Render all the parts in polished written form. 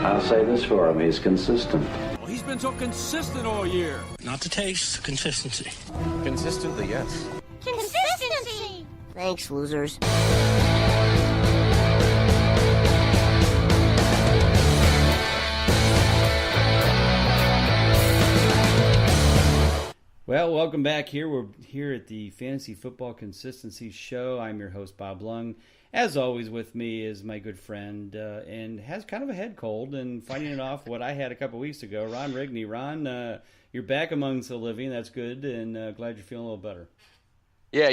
I'll say this for him, he's consistent. Well, he's been so consistent all year. Not the taste, consistency. Consistently, yes. Consistency! Thanks, losers. Well, welcome back here. We're here at the Fantasy Football Consistency Show. I'm your host, Bob Lung. As always, with me is my good friend and has kind of a head cold and fighting it off what I had a couple weeks ago, Ron Rigney. Ron, you're back amongst the living. That's good, and glad you're feeling a little better. Yeah,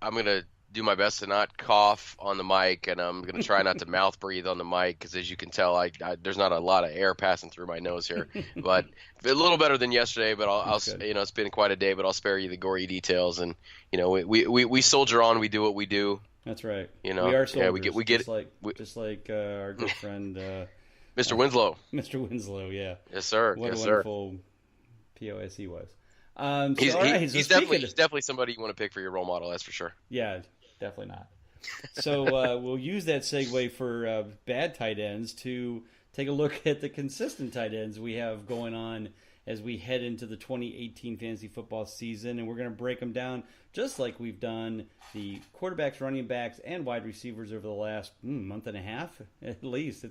I'm going to do my best to not cough on the mic, and I'm going to try not to mouth breathe on the mic because, as you can tell, there's not a lot of air passing through my nose here. But a little better than yesterday, but I'll it's been quite a day, but I'll spare you the gory details. And, we soldier on, we do what we do. That's right. We are soldiers. Yeah, we get just like our good friend Mr. Winslow. Mr. Winslow, yeah. Yes, sir. What yes, a sir. wonderful POS he was. He's definitely somebody you want to pick for your role model, that's for sure. Yeah, definitely not. So we'll use that segue for bad tight ends to take a look at the consistent tight ends we have going on as we head into the 2018 fantasy football season, and we're going to break them down just like we've done the quarterbacks, running backs, and wide receivers over the last month and a half at least.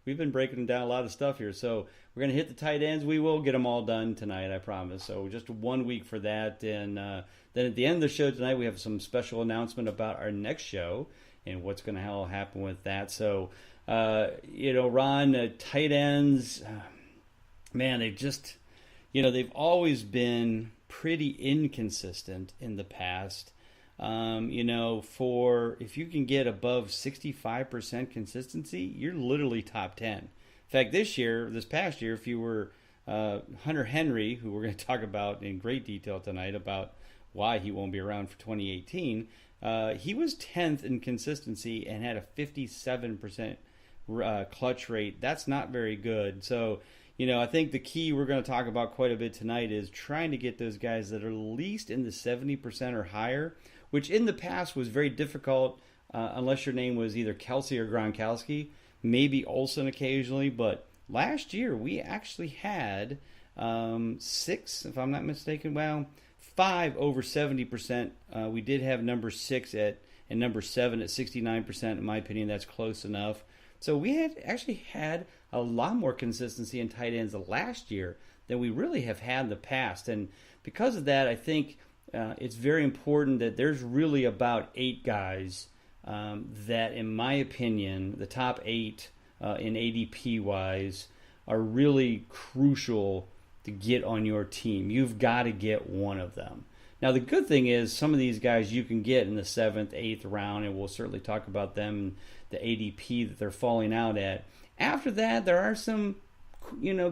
We've been breaking them down a lot of stuff here, so we're going to hit the tight ends. We will get them all done tonight, I promise. So just 1 week for that, and then at the end of the show tonight, we have some special announcement about our next show and what's going to happen with that. So, Ron, tight ends, man, they've always been pretty inconsistent in the past. If you can get above 65% consistency, you're literally top 10. In fact, this past year, if you were Hunter Henry, who we're going to talk about in great detail tonight about why he won't be around for 2018, he was 10th in consistency and had a 57% clutch rate. That's not very good. So, I think the key we're going to talk about quite a bit tonight is trying to get those guys that are at least in the 70% or higher, which in the past was very difficult unless your name was either Kelsey or Gronkowski, maybe Olsen occasionally. But last year we actually had 6, if I'm not mistaken, 5 over 70%. We did have number 6 and number 7 at 69%. In my opinion, that's close enough. So we had a lot more consistency in tight ends last year than we really have had in the past. And because of that, I think it's very important that there's really about 8 guys that, in my opinion, the top 8 in ADP-wise are really crucial to get on your team. You've got to get one of them. Now, the good thing is some of these guys you can get in the 7th, 8th round, and we'll certainly talk about them, the ADP that they're falling out at. After that, there are some,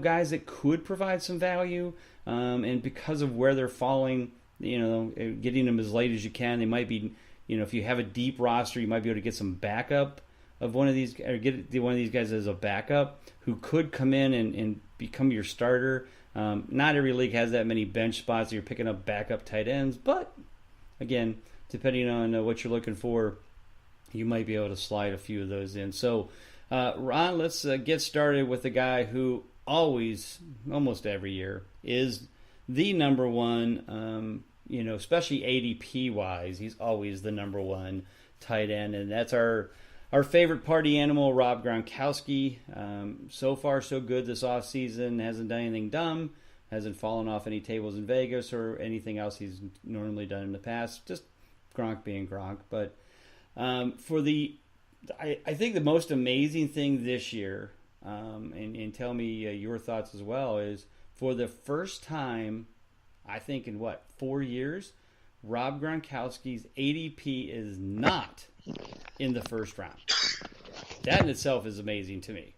guys that could provide some value, and because of where they're falling, getting them as late as you can, they might be, if you have a deep roster, you might be able to get some backup of one of these, or get one of these guys as a backup who could come in and become your starter. Not every league has that many bench spots that you're picking up backup tight ends, but again, depending on what you're looking for, you might be able to slide a few of those in. So, Ron, let's get started with the guy who almost every year, is the number one, especially ADP-wise, he's always the number one tight end, and that's our favorite party animal, Rob Gronkowski. So far, so good this offseason. Hasn't done anything dumb. Hasn't fallen off any tables in Vegas or anything else he's normally done in the past. Just Gronk being Gronk. But I think the most amazing thing this year, and tell me your thoughts as well, is for the first time, I think in 4 years, Rob Gronkowski's ADP is not in the first round. That in itself is amazing to me.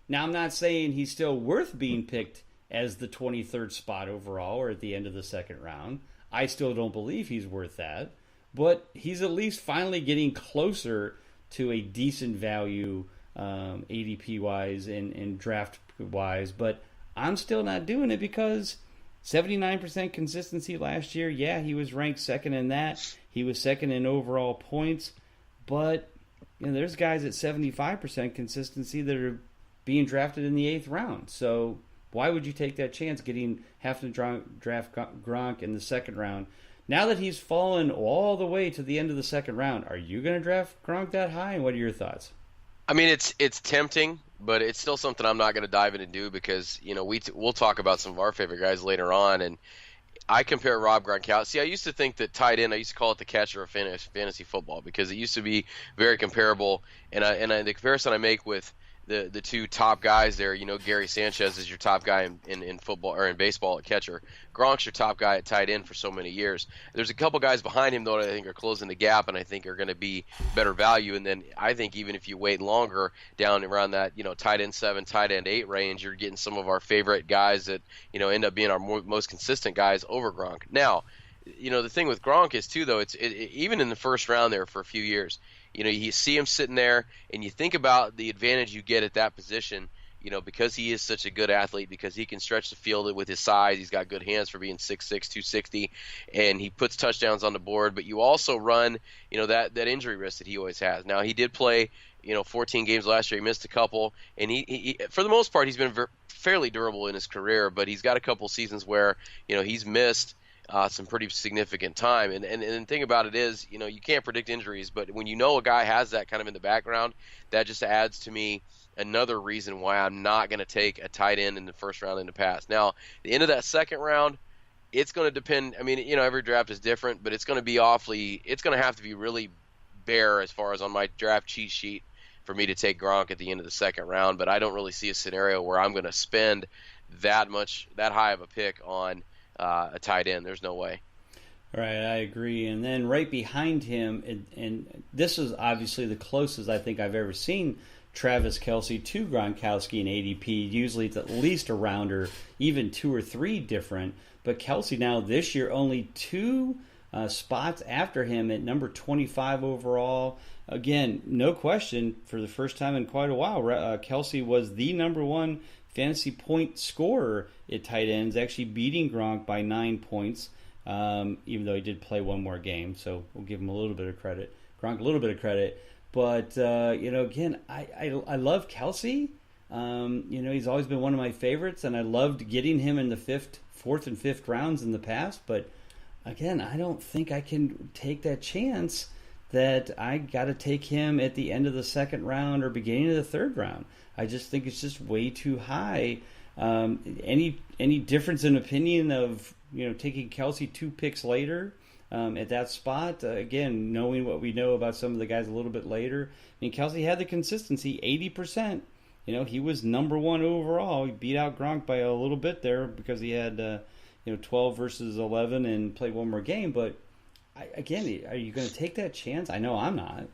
Now, I'm not saying he's still worth being picked as the 23rd spot overall or at the end of the second round. I still don't believe he's worth that. But he's at least finally getting closer to a decent value ADP-wise and draft-wise. But I'm still not doing it because 79% consistency last year. Yeah, he was ranked second in that. He was second in overall points. But, there's guys at 75% consistency that are being drafted in the 8th round. So why would you take that chance having to draft Gronk in the 2nd round? Now that he's fallen all the way to the end of the 2nd round, are you going to draft Gronk that high? And what are your thoughts? I mean, it's tempting, but it's still something I'm not going to dive in and do because, we'll talk about some of our favorite guys later on. And I compare Rob Gronkowski. See, I used to think that tight end, I used to call it the catcher of fantasy football because it used to be very comparable. And the comparison I make with the two top guys there, Gary Sanchez is your top guy in football or in baseball at catcher. Gronk's your top guy at tight end for so many years. There's a couple guys behind him, though, that I think are closing the gap and I think are going to be better value. And then I think even if you wait longer down around that, tight end 7, tight end 8 range, you're getting some of our favorite guys that, end up being our most consistent guys over Gronk. Now, the thing with Gronk is, too, though, even in the 1st round there for a few years, you see him sitting there and you think about the advantage you get at that position, because he is such a good athlete, because he can stretch the field with his size. He's got good hands for being 6'6", 260, and he puts touchdowns on the board. But you also run, that injury risk that he always has. Now, he did play, 14 games last year. He missed a couple, and he for the most part, he's been fairly durable in his career. But he's got a couple seasons where, he's missed some pretty significant time. And the thing about it is, you can't predict injuries, but when a guy has that kind of in the background, that just adds to me another reason why I'm not going to take a tight end in the 1st round in the past. Now, the end of that 2nd round, it's going to depend. I mean, every draft is different, but it's going to have to be really bare as far as on my draft cheat sheet for me to take Gronk at the end of the 2nd round. But I don't really see a scenario where I'm going to spend that high of a pick on a tight end. There's no way. Right, I agree. And then right behind him, and this is obviously the closest I think I've ever seen Travis Kelce to Gronkowski in ADP. Usually it's at least a round or even 2 or 3 different. But Kelce now this year only 2 spots after him at number 25 overall. Again, no question, for the first time in quite a while, Kelce was the number 1 fantasy point scorer at tight ends, actually beating Gronk by 9 points, even though he did play one more game, so we'll give him a little bit of credit. Gronk a little bit of credit. But, again, I love Kelce. He's always been one of my favorites, and I loved getting him in the 4th and 5th rounds in the past. But, again, I don't think I can take that chance that I got to take him at the end of the 2nd round or beginning of the 3rd round. I just think it's just way too high. Any difference in opinion of taking Kelce 2 picks later at that spot? Again, knowing what we know about some of the guys a little bit later. I mean, Kelce had the consistency, 80%. He was number 1 overall. He beat out Gronk by a little bit there because he had 12 versus 11 and played one more game. But again, are you going to take that chance? I know I'm not.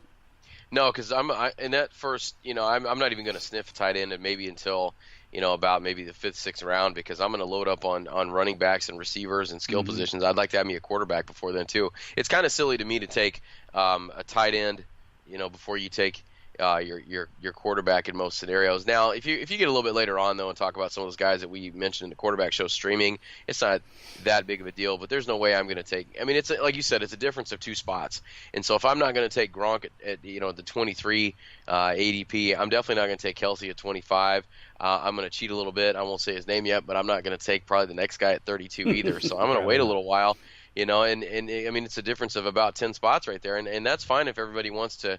No, because in that first, I'm not even going to sniff tight end and maybe until, about maybe the 5th, 6th round, because I'm going to load up on running backs and receivers and skill positions. I'd like to have me a quarterback before then too. It's kind of silly to me to take a tight end, before you take your quarterback in most scenarios. Now, if you get a little bit later on though and talk about some of those guys that we mentioned in the quarterback show streaming, it's not that big of a deal. But there's no way I'm going to take. I mean, it's like you said, it's a difference of 2 spots. And so if I'm not going to take Gronk at the 23 ADP, I'm definitely not going to take Kelce at 25. I'm going to cheat a little bit. I won't say his name yet, but I'm not going to take probably the next guy at 32 either. So I'm going to wait a little while. And I mean, it's a difference of about 10 spots right there. And that's fine if everybody wants to,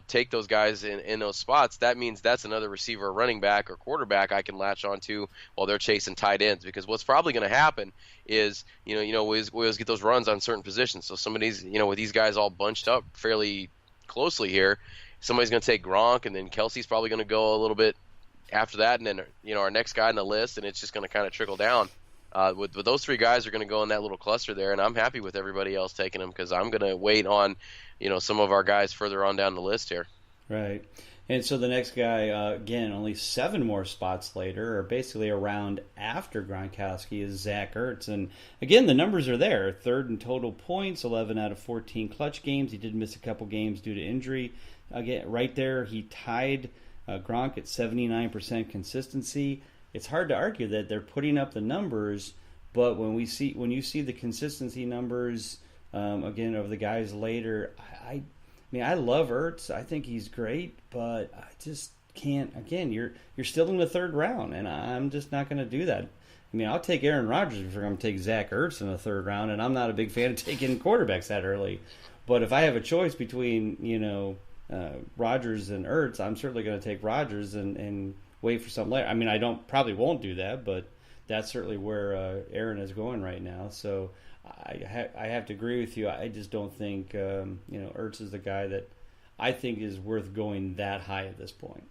take those guys in those spots. That means that's another receiver, running back, or quarterback I can latch onto while they're chasing tight ends. Because what's probably going to happen is, we always get those runs on certain positions. So somebody's, with these guys all bunched up fairly closely here, somebody's going to take Gronk, and then Kelce's probably going to go a little bit after that, and then, our next guy on the list, and it's just going to kind of trickle down. With those 3 guys are going to go in that little cluster there, and I'm happy with everybody else taking them because I'm going to wait on, some of our guys further on down the list here. Right. And so the next guy, again, only 7 more spots later, or basically a round after Gronkowski, is Zach Ertz. And again, the numbers are there. 3rd in total points, 11 out of 14 clutch games. He did miss a couple games due to injury. Again, right there, he tied Gronk at 79% consistency. It's hard to argue that they're putting up the numbers, but when you see the consistency numbers again of the guys later, mean, I love Ertz. I think he's great, but I just can't. Again, you're still in the third round, and I'm just not going to do that. I mean, I'll take Aaron Rodgers if I'm going to take Zach Ertz in the third round, and I'm not a big fan of taking quarterbacks that early. But if I have a choice between, Rodgers and Ertz, I'm certainly going to take Rodgers and wait for something later. I mean, probably won't do that, but that's certainly where Aaron is going right now. So I have to agree with you. I just don't think Ertz is the guy that I think is worth going that high at this point.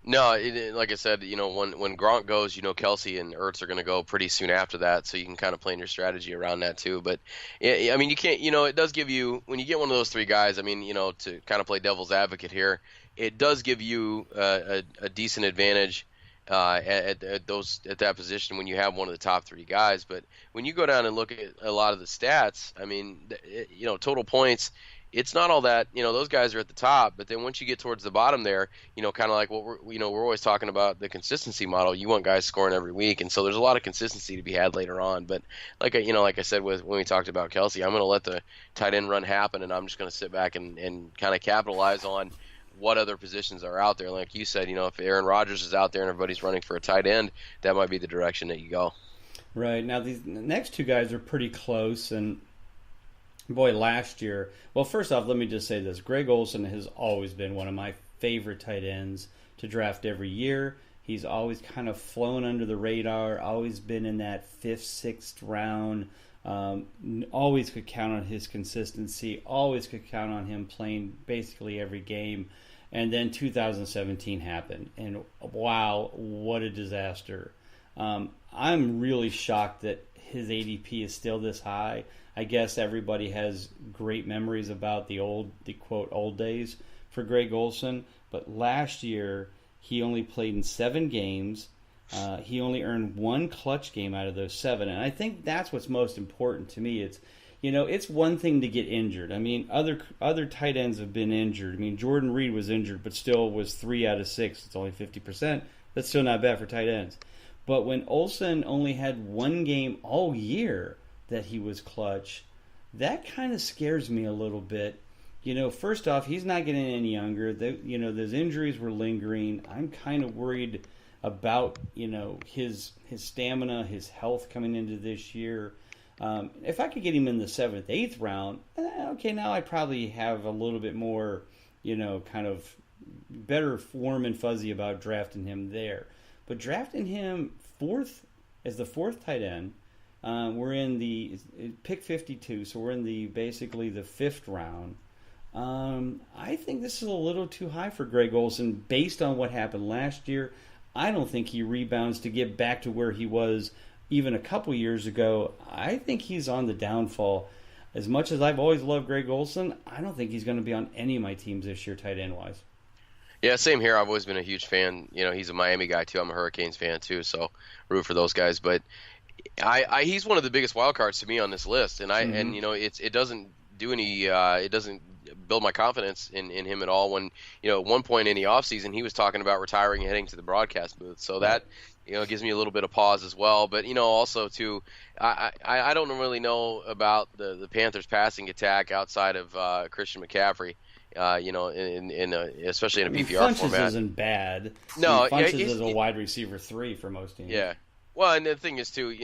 No, like I said, when Gronk goes, Kelsey and Ertz are going to go pretty soon after that, so you can kind of plan your strategy around that too. But I mean, you can't, it does give you, when you get one of those three guys, I mean, to kind of play devil's advocate here, it does give you a decent advantage at that position when you have one of the top three guys. But when you go down and look at a lot of the stats, I mean, total points, it's not all that, those guys are at the top, but then once you get towards the bottom there, kind of like what we're always talking about, the consistency model. You want guys scoring every week, and so there's a lot of consistency to be had later on. But like I said when we talked about Kelsey, I'm going to let the tight end run happen, and I'm just going to sit back and kind of capitalize on what other positions are out there. Like you said, if Aaron Rodgers is out there and everybody's running for a tight end, that might be the direction that you go. Right. Now, these next two guys are pretty close, and boy, last year, well, first off, let me just say this. Greg Olsen has always been one of my favorite tight ends to draft every year. He's always kind of flown under the radar, always been in that 5th, 6th round. Always could count on his consistency, always could count on him playing basically every game. And then 2017 happened, and wow, what a disaster. I'm really shocked that his ADP is still this high. I guess everybody has great memories about the quote old days for Greg Olsen, but last year he only played in 7 games. He only earned 1 clutch game out of those 7, and I think that's what's most important to me. It's one thing to get injured. I mean, other tight ends have been injured. I mean, Jordan Reed was injured, but still was 3 out of 6. It's only 50%. That's still not bad for tight ends. But when Olsen only had 1 game all year that he was clutch, that kind of scares me a little bit. First off, he's not getting any younger. Those injuries were lingering. I'm kind of worried about, his stamina, his health coming into this year. If I could get him in the 7th, 8th round, okay, now I probably have a little bit more, kind of better warm and fuzzy about drafting him there. But drafting him 4th as the 4th tight end, we're in the pick 52, so we're in basically the 5th round. I think this is a little too high for Greg Olsen based on what happened last year. I don't think he rebounds to get back to where he was even a couple years ago. I think he's on the downfall. As much as I've always loved Greg Olsen, I don't think he's going to be on any of my teams this year, tight end wise. Yeah, same here. I've always been a huge fan. He's a Miami guy too. I'm a Hurricanes fan too, so root for those guys. But he's one of the biggest wild cards to me on this list, and it doesn't do any. It doesn't build my confidence in him at all. When at one point in the offseason, he was talking about retiring and heading to the broadcast booth. So that gives me a little bit of pause as well. But also too, I don't really know about the Panthers passing attack outside of Christian McCaffrey. Especially in a PPR Funches format. Isn't bad. No, Funches is a wide receiver 3 for most teams. Yeah. Well, and the thing is too,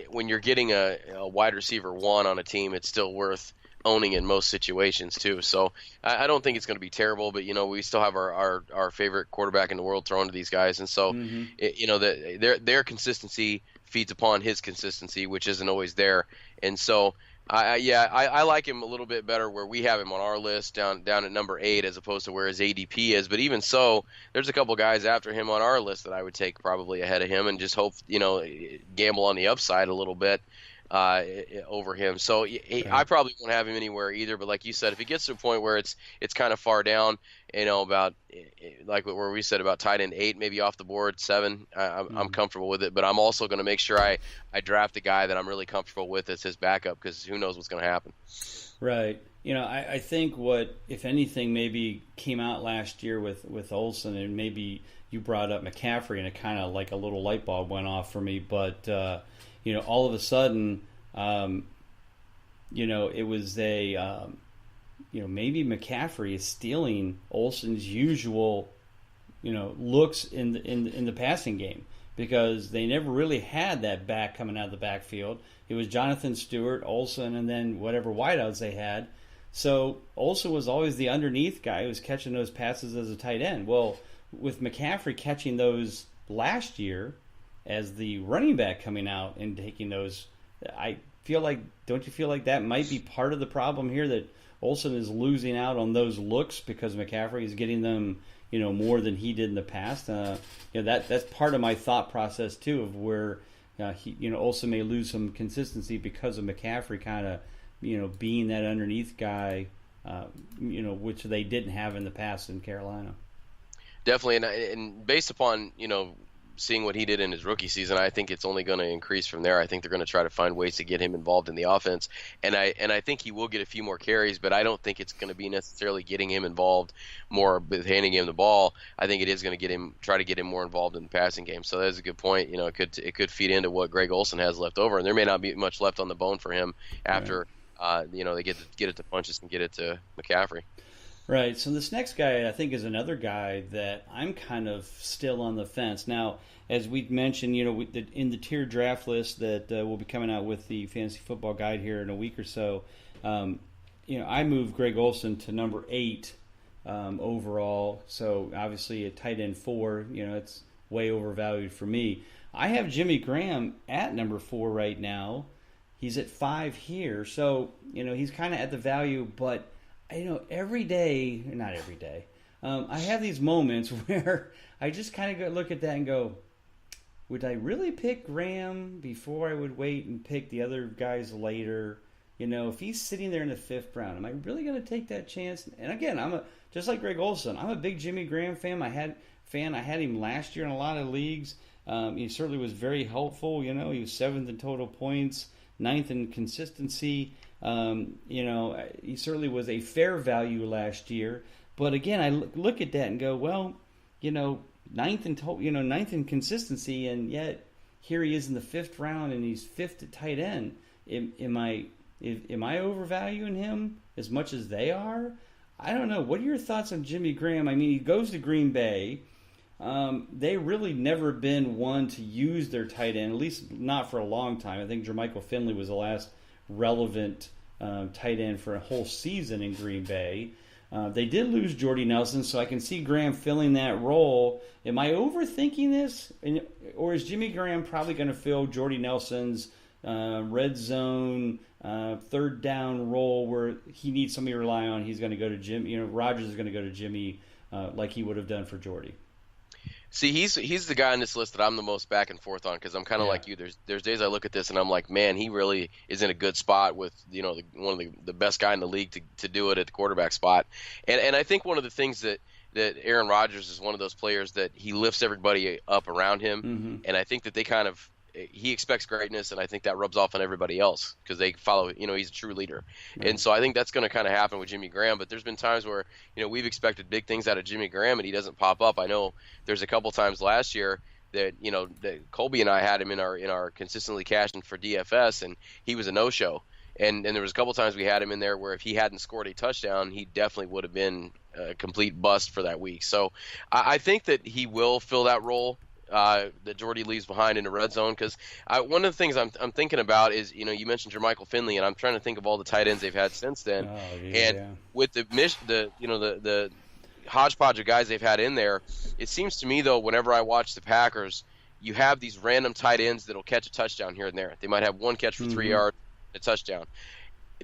when you're getting a wide receiver 1 on a team, it's still worth owning in most situations too. So I don't think it's going to be terrible, but we still have our favorite quarterback in the world thrown to these guys, and so their consistency feeds upon his consistency, which isn't always there, and so. I like him a little bit better where we have him on our list down at number 8 as opposed to where his ADP is. But even so, there's a couple guys after him on our list that I would take probably ahead of him and just hope, gamble on the upside a little bit over him. So I probably won't have him anywhere either. But like you said, if it gets to a point where it's kind of far down, about like where we said about tight end 8, maybe off the board 7, I'm comfortable with it. But I'm also going to make sure I draft a guy that I'm really comfortable with as his backup, because who knows what's going to happen. Right. I think what, if anything, maybe came out last year with Olsen, and maybe you brought up McCaffrey, and it kind of like a little light bulb went off for me. But all of a sudden, it was maybe McCaffrey is stealing Olsen's usual, looks in the passing game, because they never really had that back coming out of the backfield. It was Jonathan Stewart, Olsen, and then whatever wideouts they had. So Olsen was always the underneath guy who was catching those passes as a tight end. Well, with McCaffrey catching those last year as the running back coming out and taking those, don't you feel like that might be part of the problem here, that Olsen is losing out on those looks because McCaffrey is getting them, more than he did in the past? That's part of my thought process too, of where Olsen may lose some consistency because of McCaffrey kind of, being that underneath guy, which they didn't have in the past in Carolina. Definitely, and based upon seeing what he did in his rookie season, I think it's only going to increase from there. I think they're going to try to find ways to get him involved in the offense, and I think he will get a few more carries, but I don't think it's going to be necessarily getting him involved more with handing him the ball. I think it is going to try to get him more involved in the passing game. So that's a good point. It could feed into what Greg Olsen has left over, and there may not be much left on the bone for him after they get it to Funchess and get it to McCaffrey. Right. So this next guy, I think, is another guy that I'm kind of still on the fence. Now, as we mentioned, in the tier draft list that will be coming out with the Fantasy Football Guide here in a week or so, I moved Greg Olsen to number 8 overall. So obviously at tight end 4, it's way overvalued for me. I have Jimmy Graham at number 4 right now. He's at 5 here. So, he's kind of at the value, but not every day, I have these moments where I just kind of look at that and go, would I really pick Graham before I would wait and pick the other guys later? If he's sitting there in the 5th round, am I really going to take that chance? And again, just like Greg Olsen, I'm a big Jimmy Graham fan. I had him last year in a lot of leagues. He certainly was very helpful. He was 7th in total points, 9th in consistency. He certainly was a fair value last year. But again, I look at that and go, well, 9th in consistency, and yet here he is in the 5th round, and he's 5th at tight end. Am I overvaluing him as much as they are? I don't know. What are your thoughts on Jimmy Graham? I mean, he goes to Green Bay. They really never been one to use their tight end, at least not for a long time. I think Jermichael Finley was the last relevant tight end for a whole season in Green Bay. They did lose Jordy Nelson, so I can see Graham filling that role. Am I overthinking this? Or is Jimmy Graham probably going to fill Jordy Nelson's red zone, 3rd down role where he needs somebody to rely on? He's going to go to Jimmy. Rodgers is going to go to Jimmy like he would have done for Jordy. See, he's the guy on this list that I'm the most back and forth on, because I'm kind of like you. There's days I look at this and I'm like, man, he really is in a good spot with one of the best guy in the league to do it at the quarterback spot. And I think one of the things that Aaron Rodgers is one of those players that he lifts everybody up around him, and I think that he expects greatness, and I think that rubs off on everybody else because they follow. He's a true leader, and so I think that's going to kind of happen with Jimmy Graham. But there's been times where we've expected big things out of Jimmy Graham, and he doesn't pop up. I know there's a couple times last year that that Colby and I had him in our consistently cashing for DFS, and he was a no-show. And there was a couple times we had him in there where if he hadn't scored a touchdown, he definitely would have been a complete bust for that week. So I think that he will fill that role that Jordy leaves behind in the red zone, because one of the things I'm thinking about is you mentioned Jermichael Finley, and I'm trying to think of all the tight ends they've had since then, with the hodgepodge of guys they've had in there, it seems to me though whenever I watch the Packers, you have these random tight ends that'll catch a touchdown here and there. They might have one catch for 3 yards, a touchdown.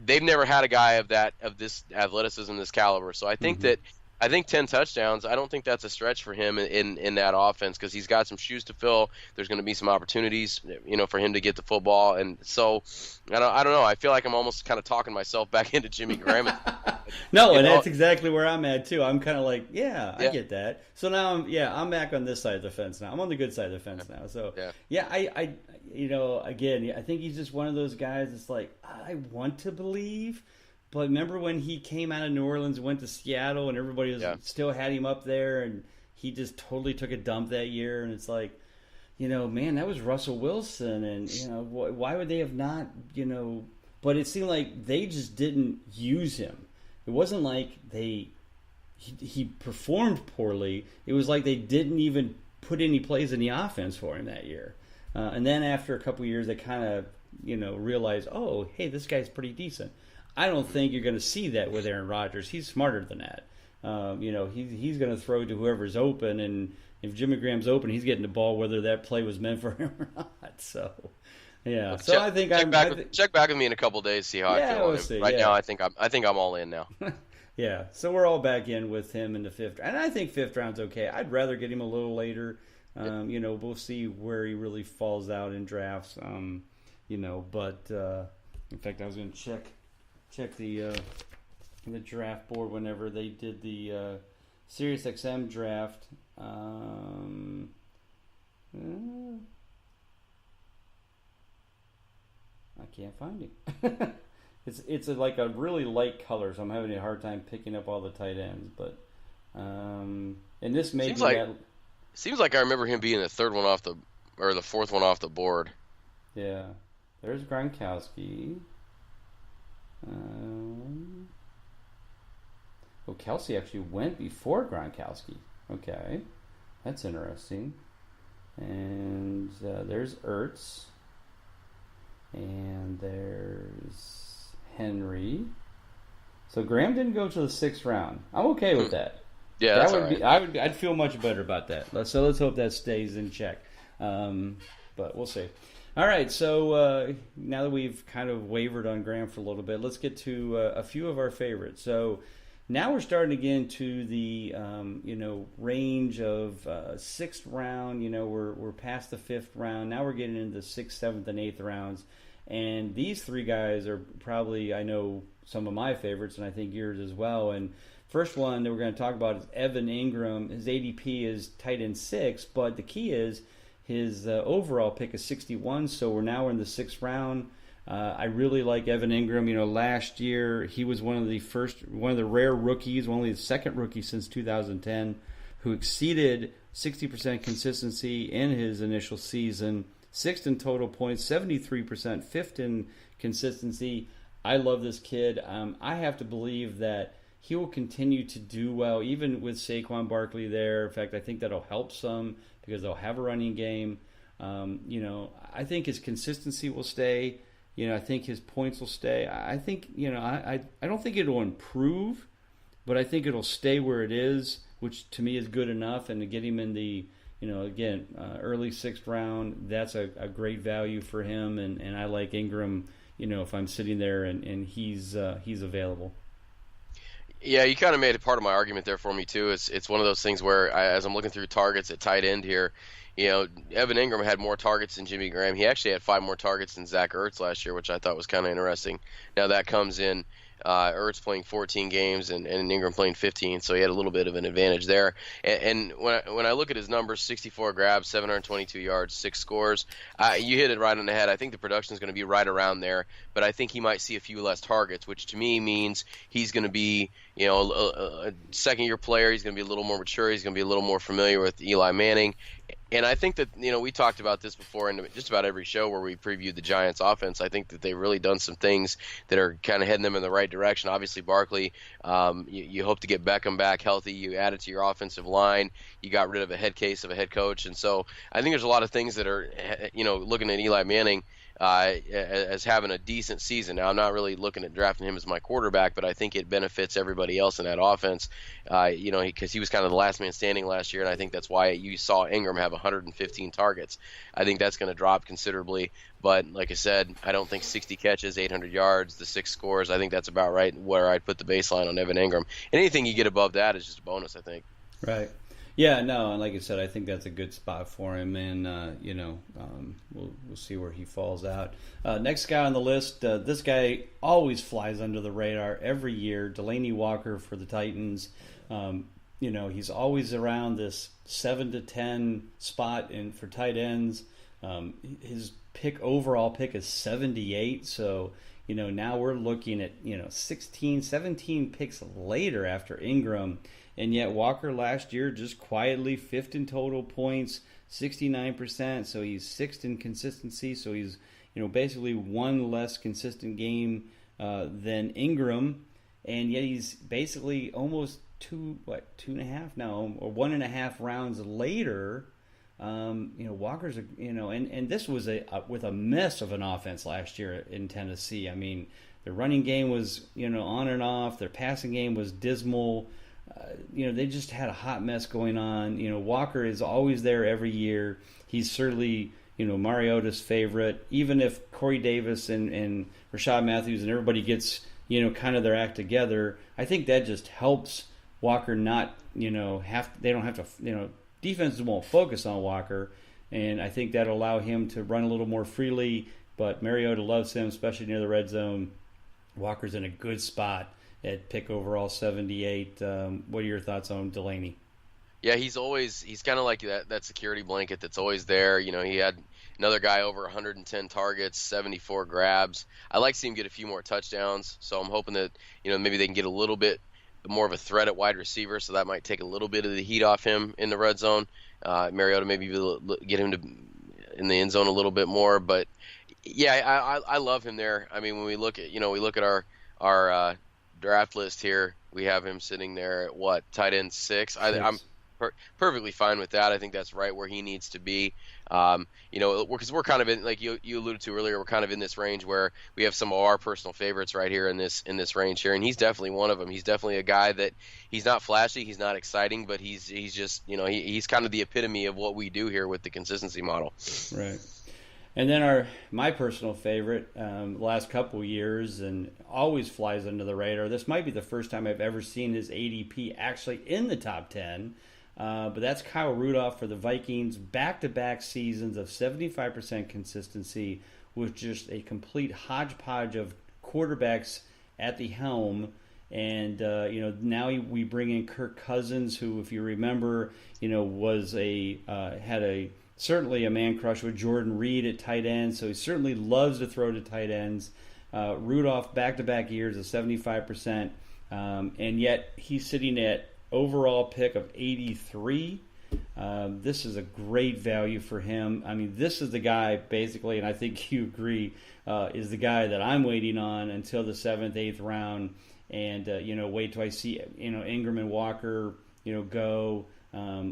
They've never had a guy of this athleticism, this caliber. So I think that. I think 10 touchdowns, I don't think that's a stretch for him in that offense, because he's got some shoes to fill. There's going to be some opportunities, for him to get the football. And so, I don't know. I feel like I'm almost kind of talking myself back into Jimmy Graham. That's exactly where I'm at, too. I'm kind of like, I get that. So now, I'm back on this side of the fence now. I'm on the good side of the fence now. So, I again, I think he's just one of those guys that's like, I want to believe. But remember when he came out of New Orleans and went to Seattle and everybody still had him up there, and he just totally took a dump that year, and it's like, man, that was Russell Wilson, and why would they have not, but it seemed like they just didn't use him. it wasn't like he performed poorly. It was like they didn't even put any plays in the offense for him that year. And then after a couple years, they kind of realized, oh, hey, this guy's pretty decent. I don't think you're going to see that with Aaron Rodgers. He's smarter than that. He's going to throw to whoever's open, and if Jimmy Graham's open, he's getting the ball whether that play was meant for him or not. So, yeah. So check, I think check back with me in a couple days, see how I feel on him. See, right now, I think I'm all in now. Yeah. So we're all back in with him in the fifth, and I think fifth round's okay. I'd rather get him a little later. We'll see where he really falls out in drafts. But in fact, I was going to check the draft board whenever they did the SiriusXM draft. I can't find him. It's like a really light color, so I'm having a hard time picking up all the tight ends. But and this may seems like I remember him being the fourth one off the board. Yeah, there's Gronkowski. Kelsey actually went before Gronkowski. Okay, that's interesting. And there's Ertz. And there's Henry. So Graham didn't go to the 6th round. I'm okay with that. Yeah, that that's would all right. be. I'd feel much better about that. So let's hope that stays in check. But we'll see. All right. So now that we've kind of wavered on Graham for a little bit, let's get to a few of our favorites. So now we're starting to get into the range of 6th round. We're past the 5th round. Now we're getting into the 6th, 7th, and 8th rounds. And these three guys are probably, I know, some of my favorites, and I think yours as well. And first one that we're going to talk about is Evan Ingram. His ADP is tight end 6, but the key is his overall pick is 61. So we're now in the 6th round. I really like Evan Ingram. Last year he was one of the rare rookies, only the second rookie since 2010, who exceeded 60% consistency in his initial season. 6th in total points, 73%, 5th in consistency. I love this kid. I have to believe that he will continue to do well, even with Saquon Barkley there. In fact, I think that'll help some because they'll have a running game. I think his consistency will stay. I think his points will stay. I think, I don't think it'll improve, but I think it'll stay where it is, which to me is good enough. And to get him in the, early 6th round, that's a great value for him. And I like Ingram, if I'm sitting there and he's available. Yeah, you kind of made a part of my argument there for me too. It's one of those things where as I'm looking through targets at tight end here, Evan Ingram had more targets than Jimmy Graham. He actually had 5 more targets than Zach Ertz last year, which I thought was kind of interesting. Now that comes in Ertz playing 14 games and Ingram playing 15, so he had a little bit of an advantage there. And when I look at his numbers, 64 grabs, 722 yards, 6 scores, you hit it right on the head. I think the production is going to be right around there, but I think he might see a few less targets, which to me means he's going to be a second-year player. He's going to be a little more mature. He's going to be a little more familiar with Eli Manning. And I think that, we talked about this before in just about every show where we previewed the Giants offense. I think that they've really done some things that are kind of heading them in the right direction. Obviously, Barkley, you hope to get Beckham back healthy. You added to your offensive line. You got rid of a head case of a head coach. And so I think there's a lot of things that are, looking at Eli Manning as having a decent season. Now, I'm not really looking at drafting him as my quarterback, but I think it benefits everybody else in that offense, because he was kind of the last man standing last year, and I think that's why you saw Ingram have 115 targets. I think that's going to drop considerably, but like I said, I don't think 60 catches, 800 yards, the 6 scores, I think that's about right where I'd put the baseline on Evan Ingram. And anything you get above that is just a bonus, I think. Right. Yeah, no, and like I said, I think that's a good spot for him, and we'll see where he falls out. Next guy on the list, this guy always flies under the radar every year. Delanie Walker for the Titans. He's always around this 7 to 10 spot for tight ends. His overall pick is 78, so now we're looking at 16, 17 picks later after Ingram. And yet Walker last year just quietly 5th in total points, 69%. So he's 6th in consistency. So he's basically one less consistent game than Ingram. and yet he's basically almost 1.5 rounds later. Walker's and this was with a mess of an offense last year in Tennessee. I mean, their running game was on and off. Their passing game was dismal. They just had a hot mess going on. Walker is always there every year. He's certainly Mariota's favorite. Even if Corey Davis and Rashad Matthews and everybody gets kind of their act together, I think that just helps Walker not they don't have to defenses won't focus on Walker, and I think that'll allow him to run a little more freely. But Mariota loves him, especially near the red zone. Walker's in a good spot at pick overall 78. What are your thoughts on Delaney? Yeah, he's kind of like that security blanket that's always there. He had another guy over 110 targets, 74 grabs. I like to see him get a few more touchdowns, so I'm hoping that maybe they can get a little bit more of a threat at wide receiver, so that might take a little bit of the heat off him in the red zone. Mariota maybe get him in the end zone a little bit more, but yeah, I love him there. I mean, when we look at our draft list here, we have him sitting there at tight end 6. I'm perfectly fine with that. I think that's right where he needs to be. Because we're kind of in, like you alluded to earlier, we're kind of in this range where we have some of our personal favorites right here in this range here, and he's definitely one of them. He's definitely a guy that he's not flashy, he's not exciting, but he's just he's kind of the epitome of what we do here with the consistency model. Right. And then my personal favorite, last couple years, and always flies under the radar. This might be the first time I've ever seen his ADP actually in the top 10. But that's Kyle Rudolph for the Vikings. Back-to-back seasons of 75% consistency with just a complete hodgepodge of quarterbacks at the helm. And now we bring in Kirk Cousins, who, if you remember, was had certainly a man crush with Jordan Reed at tight end. So he certainly loves to throw to tight ends. Rudolph back-to-back years of 75%, and yet he's sitting at overall pick of 83. This is a great value for him. I mean, this is the guy, basically, and I think you agree, is the guy that I'm waiting on until the 7th, 8th round, and, wait till I see, Ingram and Walker, go,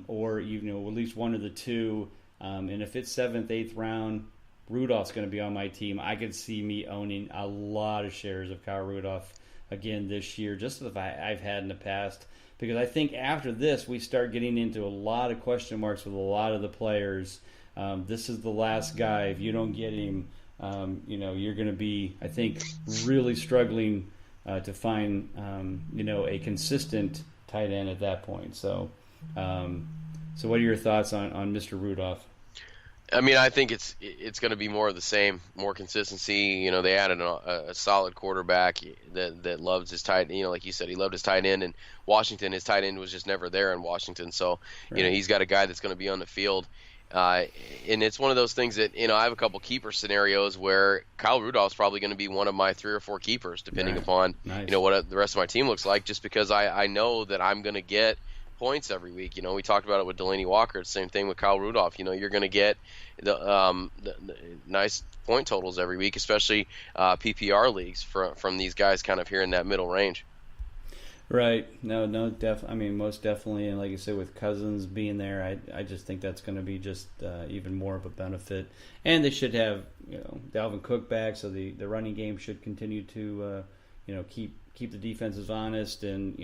or, at least one of the two. And if it's 7th, 8th round, Rudolph's going to be on my team. I could see me owning a lot of shares of Kyle Rudolph again this year, just as I've had in the past. Because I think after this, we start getting into a lot of question marks with a lot of the players. This is the last guy. If you don't get him, you're going to be, I think, really struggling to find, a consistent tight end at that point. So what are your thoughts on Mr. Rudolph? I mean, I think it's going to be more of the same, more consistency. They added a solid quarterback that loves his tight. Like you said, he loved his tight end. And Washington, his tight end was just never there in Washington. So, right. He's got a guy that's going to be on the field. And it's one of those things that I have a couple keeper scenarios where Kyle Rudolph's probably going to be one of my 3 or 4 keepers, depending upon what the rest of my team looks like. Just because I know that I'm going to get points every week. We talked about it with Delaney Walker. It's the same thing with Kyle Rudolph. You're going to get the nice point totals every week, especially PPR leagues from these guys kind of here in that middle range. Right. No, I mean, most definitely. And like you said, with Cousins being there, I just think that's going to be just even more of a benefit. And they should have, Dalvin Cook back, so the running game should continue to, keep the defenses honest. And,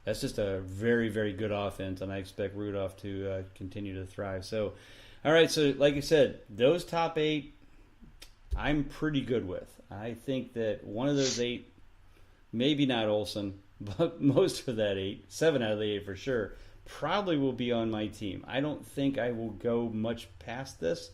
that's just a very, very good offense, and I expect Rudolph to continue to thrive. So, all right, so like you said, those top 8, I'm pretty good with. I think that one of those 8, maybe not Olsen, but most of that 8, 7 out of the 8 for sure, probably will be on my team. I don't think I will go much past this,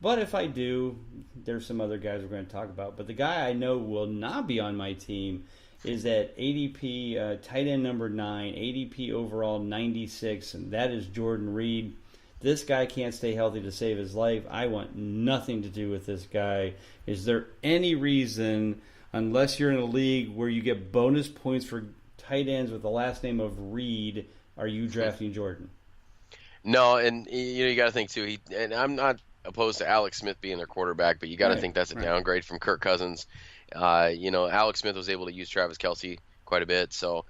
but if I do, there's some other guys we're going to talk about. But the guy I know will not be on my team is at ADP tight end number 9, ADP overall 96, and that is Jordan Reed. This guy can't stay healthy to save his life. I want nothing to do with this guy. Is there any reason, unless you're in a league where you get bonus points for tight ends with the last name of Reed, are you drafting Jordan? No, and you got to think too. And I'm not opposed to Alex Smith being their quarterback, but you got to think that's a downgrade from Kirk Cousins. Alex Smith was able to use Travis Kelce quite a bit. So,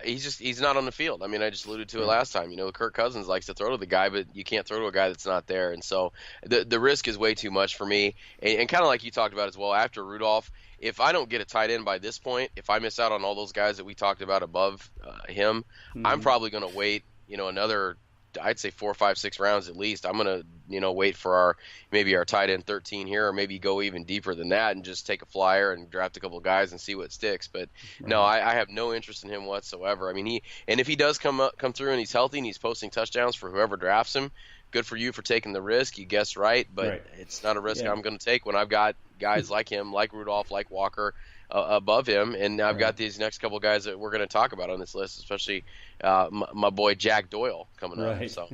he's not on the field. I mean, I just alluded to it last time. Kirk Cousins likes to throw to the guy, but you can't throw to a guy that's not there. And so the risk is way too much for me. And kind of like you talked about as well, after Rudolph, if I don't get a tight end by this point, if I miss out on all those guys that we talked about above him, I'm probably going to wait, another, I'd say 4, 5, 6 rounds at least. I'm going to, wait for maybe our tight end 13 here, or maybe go even deeper than that and just take a flyer and draft a couple of guys and see what sticks. But no, I have no interest in him whatsoever. I mean, if he does come through and he's healthy and he's posting touchdowns for whoever drafts him, good for you for taking the risk. You guessed right, but it's not a risk I'm going to take when I've got guys like him, like Rudolph, like Walker, above him, and I've got these next couple guys that we're going to talk about on this list, especially my boy Jack Doyle coming up. So,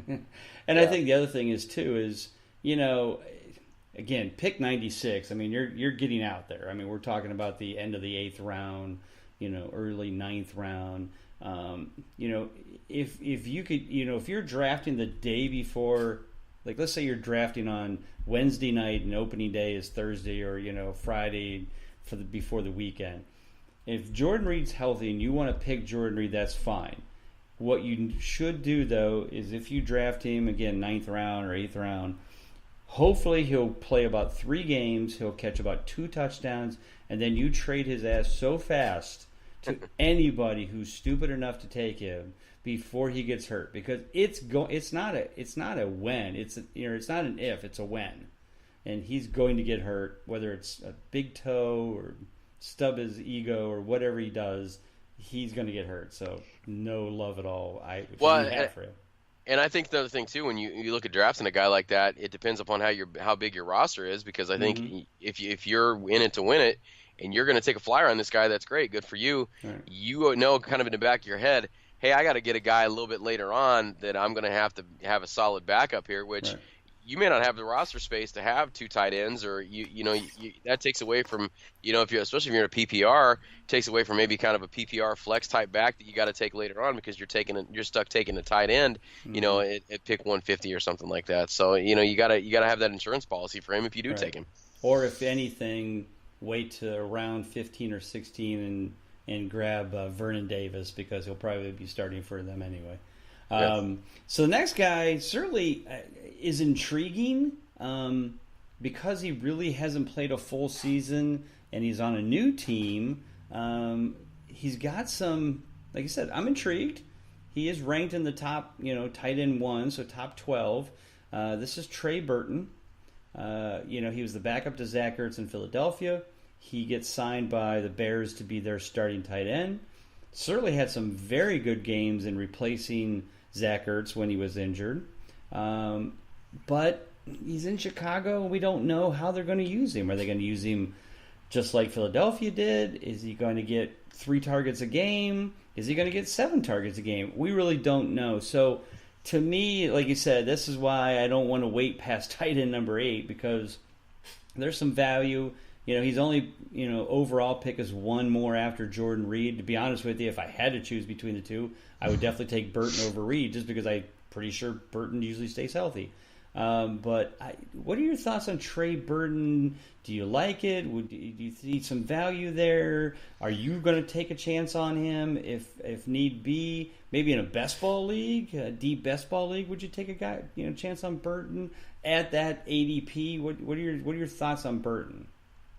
and I think the other thing is again, pick 96. I mean, you're getting out there. I mean, we're talking about the end of the 8th round, early 9th round. If you could, if you're drafting the day before, like let's say you're drafting on Wednesday night and opening day is Thursday, or Friday before the weekend. If Jordan Reed's healthy and you want to pick Jordan Reed, that's fine. What you should do though is if you draft him again 9th round or 8th round, hopefully he'll play about 3 games, he'll catch about 2 touchdowns, and then you trade his ass so fast to anybody who's stupid enough to take him before he gets hurt, because it's not a when, it's not an if, it's a when. And he's going to get hurt, whether it's a big toe or stub his ego or whatever he does, he's going to get hurt. So no love at all. For him. And I think the other thing too, when you look at drafting a guy like that, it depends upon how big your roster is, because I think if you're in it to win it and you're going to take a flyer on this guy, that's great, good for you. Right. You know, kind of in the back of your head, hey, I got to get a guy a little bit later on that I'm going to have a solid backup here, which. Right. You may not have the roster space to have 2 tight ends, or that takes away from especially if you're in a PPR, takes away from maybe kind of a PPR flex type back that you got to take later on, because you're stuck taking a tight end, at pick 150 or something like that. So you gotta have that insurance policy for him if you do take him. Or if anything, wait to around 15 or 16 and grab Vernon Davis, because he'll probably be starting for them anyway. So the next guy certainly is intriguing because he really hasn't played a full season and he's on a new team. He's got some, like I said, I'm intrigued. He is ranked in the top, tight end 1, so top 12. This is Trey Burton. He was the backup to Zach Ertz in Philadelphia. He gets signed by the Bears to be their starting tight end. Certainly had some very good games in replacing Zach Ertz when he was injured. But he's in Chicago. We don't know how they're going to use him. Are they going to use him just like Philadelphia did? Is he going to get 3 targets a game? Is he going to get 7 targets a game? We really don't know. So to me, like you said, this is why I don't want to wait past tight end number 8, because there's some value. He's only, overall pick is 1 more after Jordan Reed. To be honest with you, if I had to choose between the 2, I would definitely take Burton over Reed, just because I'm pretty sure Burton usually stays healthy. What are your thoughts on Trey Burton? Do you like it? Do you see some value there? Are you going to take a chance on him if need be? Maybe in a best ball league, a deep best ball league, would you take a chance on Burton at that ADP? What are your thoughts on Burton?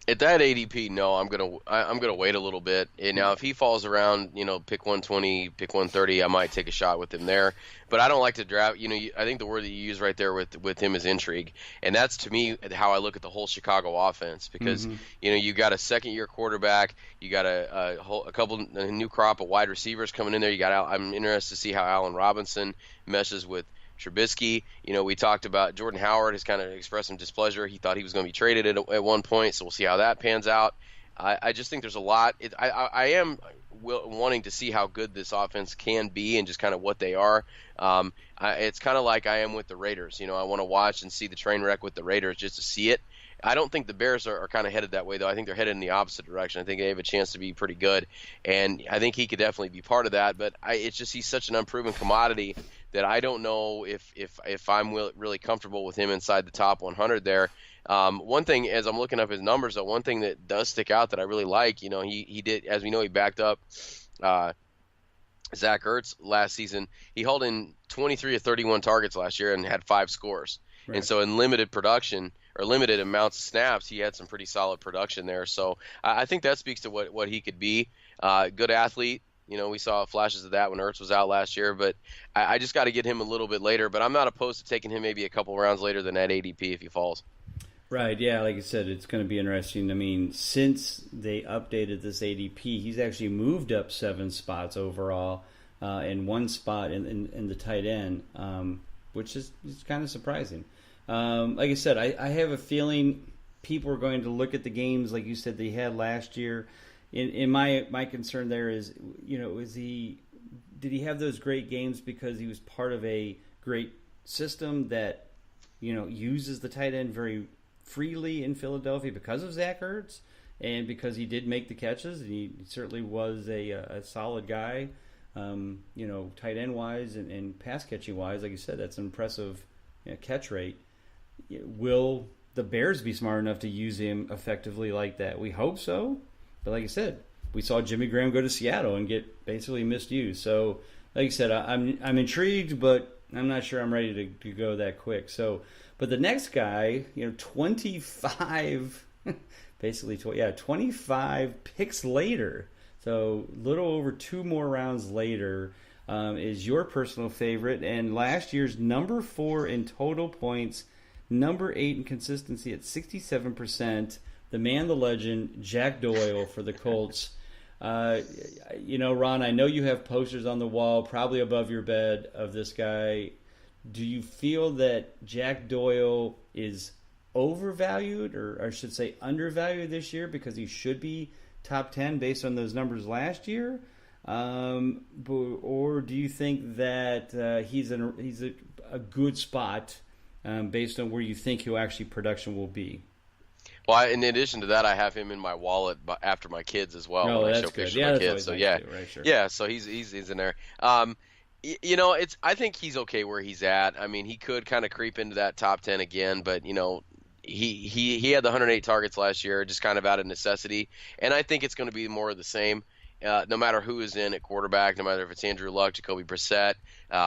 At that ADP, no, I'm gonna wait a little bit. And now, if he falls around, pick 120, pick 130, I might take a shot with him there. But I don't like to draft. I think the word that you use right there with him is intrigue, and that's to me how I look at the whole Chicago offense. Because you got a 2nd-year quarterback, you got a new crop of wide receivers coming in there. I'm interested to see how Allen Robinson meshes with Trubisky. We talked about Jordan Howard has kind of expressed some displeasure. He thought he was going to be traded at one point, so we'll see how that pans out. I just think there's a lot. I am wanting to see how good this offense can be and just kind of what they are. It's kind of like I am with the Raiders. I want to watch and see the train wreck with the Raiders just to see it. I don't think the Bears are kind of headed that way, though. I think they're headed in the opposite direction. I think they have a chance to be pretty good, and I think he could definitely be part of that. But it's just he's such an unproven commodity that I don't know if I'm really comfortable with him inside the top 100 there. One thing, as I'm looking up his numbers, though, one thing that does stick out that I really like, he did, as we know, he backed up Zach Ertz last season. He held in 23 of 31 targets last year and had 5 scores. Right. And so in limited production or limited amounts of snaps, he had some pretty solid production there. So I think that speaks to what he could be. Good athlete. We saw flashes of that when Ertz was out last year, but I just got to get him a little bit later. But I'm not opposed to taking him maybe a couple rounds later than that ADP if he falls. Right, yeah, like I said, it's going to be interesting. I mean, since they updated this ADP, he's actually moved up 7 spots overall and 1 spot in the tight end, which is kind of surprising. Like I said, I have a feeling people are going to look at the games, like you said, they had last year. In my concern there is, did he have those great games because he was part of a great system that, uses the tight end very freely in Philadelphia because of Zach Ertz and because he did make the catches? And he certainly was a solid guy, tight end wise and pass catching wise. Like you said, that's an impressive catch rate. Will the Bears be smart enough to use him effectively like that? We hope so. But like I said, we saw Jimmy Graham go to Seattle and get basically misused. So, like I said, I'm intrigued, but I'm not sure I'm ready to go that quick. So, but the next guy, 25, basically, 25 picks later. So, little over 2 more rounds later is your personal favorite. And last year's number 4 in total points, number 8 in consistency at 67%. The man, the legend, Jack Doyle for the Colts. Ron, I know you have posters on the wall, probably above your bed, of this guy. Do you feel that Jack Doyle is overvalued, or I should say undervalued this year because he should be top 10 based on those numbers last year? Or do you think that he's a good spot based on where you think he'll actually production will be? Well, in addition to that, I have him in my wallet after my kids as well. Oh, when that's I show good. pictures Yeah, of my that's kids. So always yeah, nice too, right, sure. yeah. So he's in there. I think he's okay where he's at. I mean, he could kind of creep into that top 10 again, but he had the 108 targets last year, just kind of out of necessity, and I think it's going to be more of the same. No matter who is in at quarterback, no matter if it's Andrew Luck, Jacoby Brissett,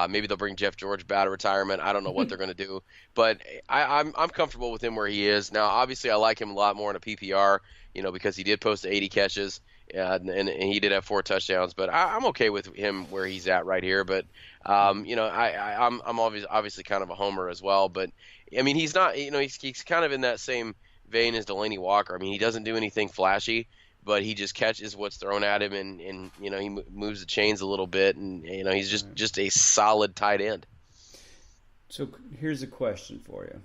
maybe they'll bring Jeff George out of retirement. I don't know what they're going to do, but I'm comfortable with him where he is now. Obviously, I like him a lot more in a PPR, because he did post 80 catches and he did have 4 touchdowns. But I'm okay with him where he's at right here. But I'm obviously kind of a homer as well. But I mean, he's not. He's kind of in that same vein as Delaney Walker. I mean, he doesn't do anything flashy, but he just catches what's thrown at him, and he moves the chains a little bit, and he's just a solid tight end. So here's a question for you: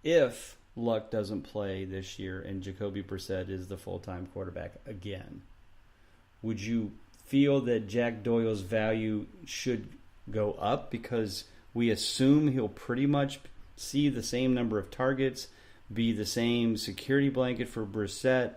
if Luck doesn't play this year and Jacoby Brissett is the full-time quarterback again, would you feel that Jack Doyle's value should go up because we assume he'll pretty much see the same number of targets, be the same security blanket for Brissett?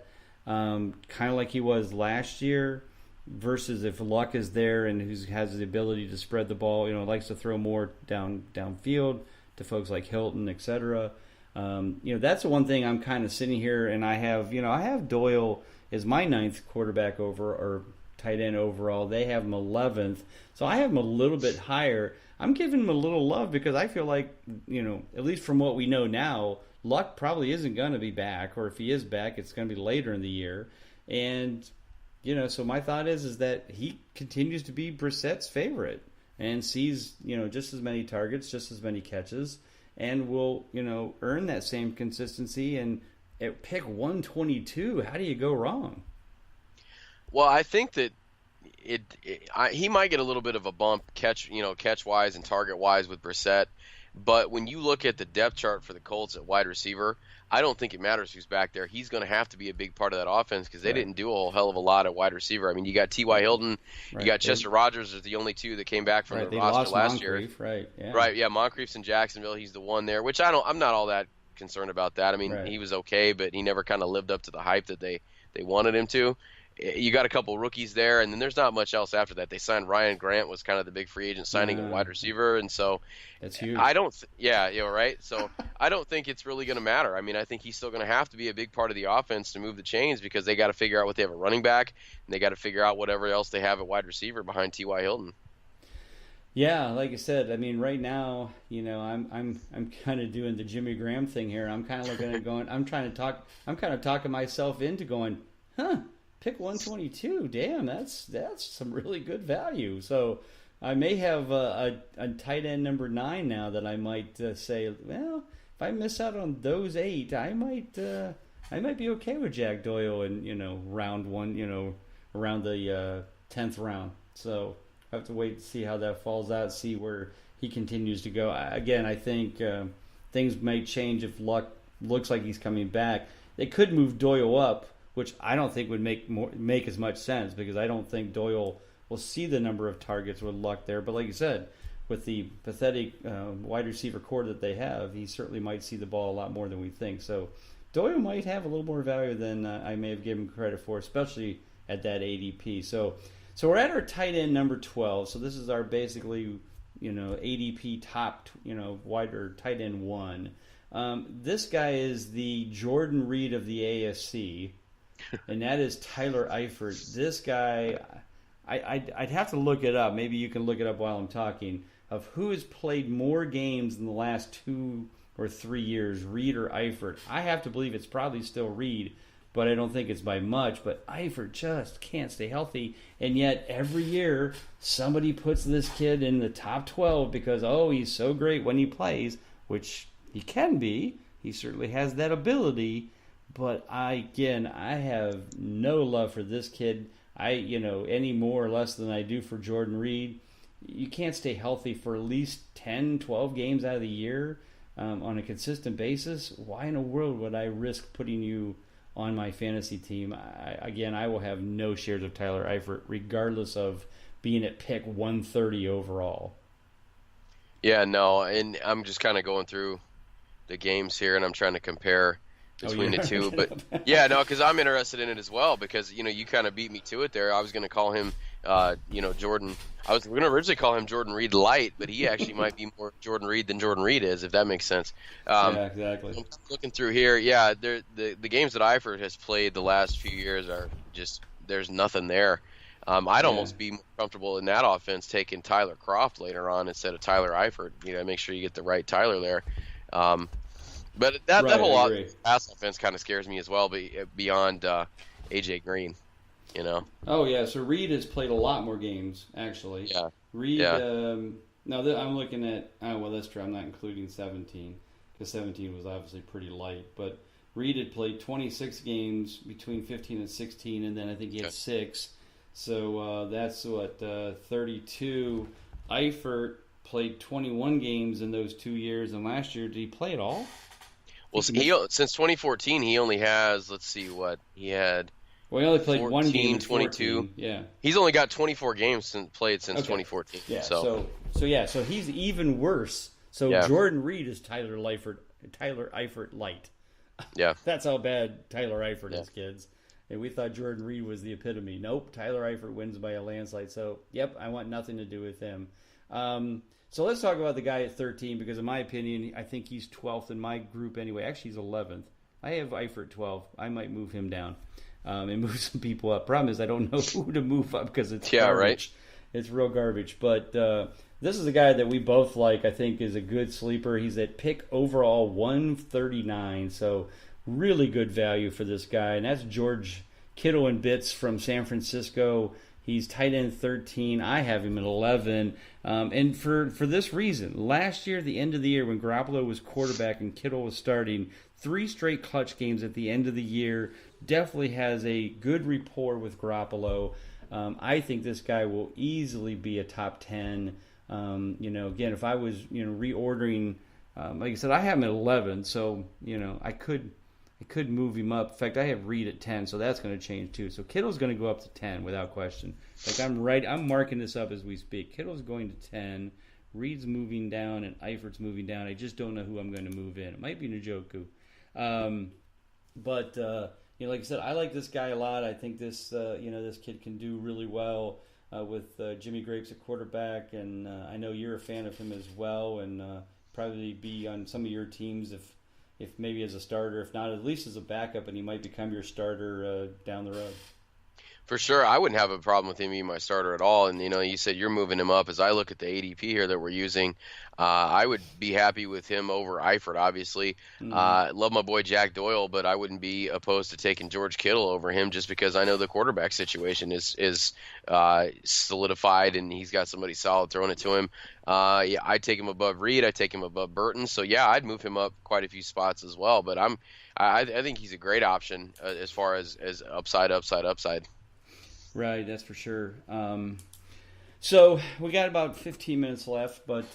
Kind of like he was last year, versus if Luck is there and has the ability to spread the ball, likes to throw more downfield to folks like Hilton, etc. That's the one thing I'm kind of sitting here, and I have Doyle as my 9th quarterback or tight end overall. They have him 11th, so I have him a little bit higher. I'm giving him a little love because I feel like, at least from what we know now, Luck probably isn't going to be back, or if he is back, it's going to be later in the year. And, so my thought is that he continues to be Brissett's favorite and sees, just as many targets, just as many catches, and will, earn that same consistency. And at pick 122, how do you go wrong? Well, I think that he might get a little bit of a bump catch wise and target wise with Brissett. But when you look at the depth chart for the Colts at wide receiver, I don't think it matters who's back there. He's going to have to be a big part of that offense because they didn't do a whole hell of a lot at wide receiver. I mean, you got T.Y. Hilton, you got Chester Rogers are the only 2 that came back from the roster last year. Right, yeah. Right, yeah, Moncrief's in Jacksonville. He's the one there, which I'm not all that concerned about that. I mean, he was okay, but he never kind of lived up to the hype that they wanted him to. you got a couple rookies there, and then there's not much else after that. They signed Ryan Grant, was kind of the big free agent signing at wide receiver, and so That's huge. I don't. Right. So I don't think it's really going to matter. I mean, I think he's still going to have to be a big part of the offense to move the chains because they got to figure out what they have a running back, and they got to figure out whatever else they have at wide receiver behind T.Y. Hilton. Yeah, like I said, I mean, right now, I'm kind of doing the Jimmy Graham thing here. I'm kind of looking at it going, I'm kind of talking myself into going, pick 122. Damn, that's some really good value. So I may have a tight end number 9 now that I might say, well, if I miss out on those 8, I might be okay with Jack Doyle in round 1, around the 10th round. So I have to wait to see how that falls out, see where he continues to go. Again, I think things may change if Luck looks like he's coming back. They could move Doyle up, which I don't think would make as much sense because I don't think Doyle will see the number of targets with Luck there. But like you said, with the pathetic wide receiver core that they have, he certainly might see the ball a lot more than we think. So Doyle might have a little more value than I may have given him credit for, especially at that ADP. So we're at our tight end number 12. So this is our basically, ADP top, wider tight end 1. This guy is the Jordan Reed of the AFC, and that is Tyler Eifert. This guy, I'd have to look it up. Maybe you can look it up while I'm talking, of who has played more games in the last 2 or 3 years, Reed or Eifert. I have to believe it's probably still Reed, but I don't think it's by much. But Eifert just can't stay healthy, and yet every year somebody puts this kid in the top 12 because, he's so great when he plays, which he can be. He certainly has that ability, but I have no love for this kid. Any more or less than I do for Jordan Reed. You can't stay healthy for at least 10, 12 games out of the year on a consistent basis. Why in the world would I risk putting you on my fantasy team? I will have no shares of Tyler Eifert, regardless of being at pick 130 overall. Yeah, no, and I'm just kind of going through the games here, and I'm trying to compare between the two. But yeah, no, because I'm interested in it as well. Because you kind of beat me to it there. I was going to call him, Jordan. I was going to originally call him Jordan Reed Light, but he actually might be more Jordan Reed than Jordan Reed is, if that makes sense. Yeah, exactly. I'm looking through here. Yeah, the games that Eifert has played the last few years are just there's nothing there. I'd almost be more comfortable in that offense taking Tyler Kroft later on instead of Tyler Eifert. Make sure you get the right Tyler there. But that whole pass offense kind of scares me as well, but beyond AJ Green, Oh yeah, so Reed has played a lot more games actually. Yeah. Reed. Yeah. I'm looking at. Oh well, that's true. I'm not including 17 because 17 was obviously pretty light. But Reed had played 26 games between 15 and 16, and then I think he had 6. So that's 32. Eifert played 21 games in those 2 years, and last year did he play at all? Well, since 2014, he only has. Let's see what he had. Well, he only played 14, one game. 22. Yeah. He's only got 24 games played since 2014. Yeah. So he's even worse. So yeah. Jordan Reed is Tyler Eifert light. Yeah. That's how bad Tyler Eifert is, kids. And we thought Jordan Reed was the epitome. Nope, Tyler Eifert wins by a landslide. So, yep, I want nothing to do with him. So let's talk about the guy at 13 because, in my opinion, I think he's 12th in my group anyway. Actually, he's 11th. I have Eifert 12. I might move him down and move some people up. Problem is I don't know who to move up because it's garbage. Right. It's real garbage. But this is a guy that we both like. I think is a good sleeper. He's at pick overall 139. So really good value for this guy. And that's George Kittle and Bits from San Francisco. He's tight end 13. I have him at 11. And for this reason, last year, at the end of the year, when Garoppolo was quarterback and Kittle was starting, 3 straight clutch games at the end of the year, definitely has a good rapport with Garoppolo. I think this guy will easily be a top 10. Again, if I was, reordering, like I said, I have him at 11, so, I could move him up. In fact, I have Reed at 10, so that's going to change too. So Kittle's going to go up to 10 without question. I'm marking this up as we speak. Kittle's going to 10, Reed's moving down, and Eifert's moving down. I just don't know who I'm going to move in. It might be Njoku. But like I said, I like this guy a lot. I think this this kid can do really well with Jimmy Grapes at quarterback, and I know you're a fan of him as well, and probably be on some of your teams if maybe as a starter, if not at least as a backup, and he might become your starter down the road. For sure, I wouldn't have a problem with him being my starter at all. And you said you're moving him up. As I look at the ADP here that we're using, I would be happy with him over Eifert. Obviously, love my boy Jack Doyle, but I wouldn't be opposed to taking George Kittle over him just because I know the quarterback situation is solidified and he's got somebody solid throwing it to him. Yeah, I'd take him above Reed. I'd take him above Burton. So yeah, I'd move him up quite a few spots as well. But I think he's a great option as far as upside. Right, that's for sure. So we got about 15 minutes left, but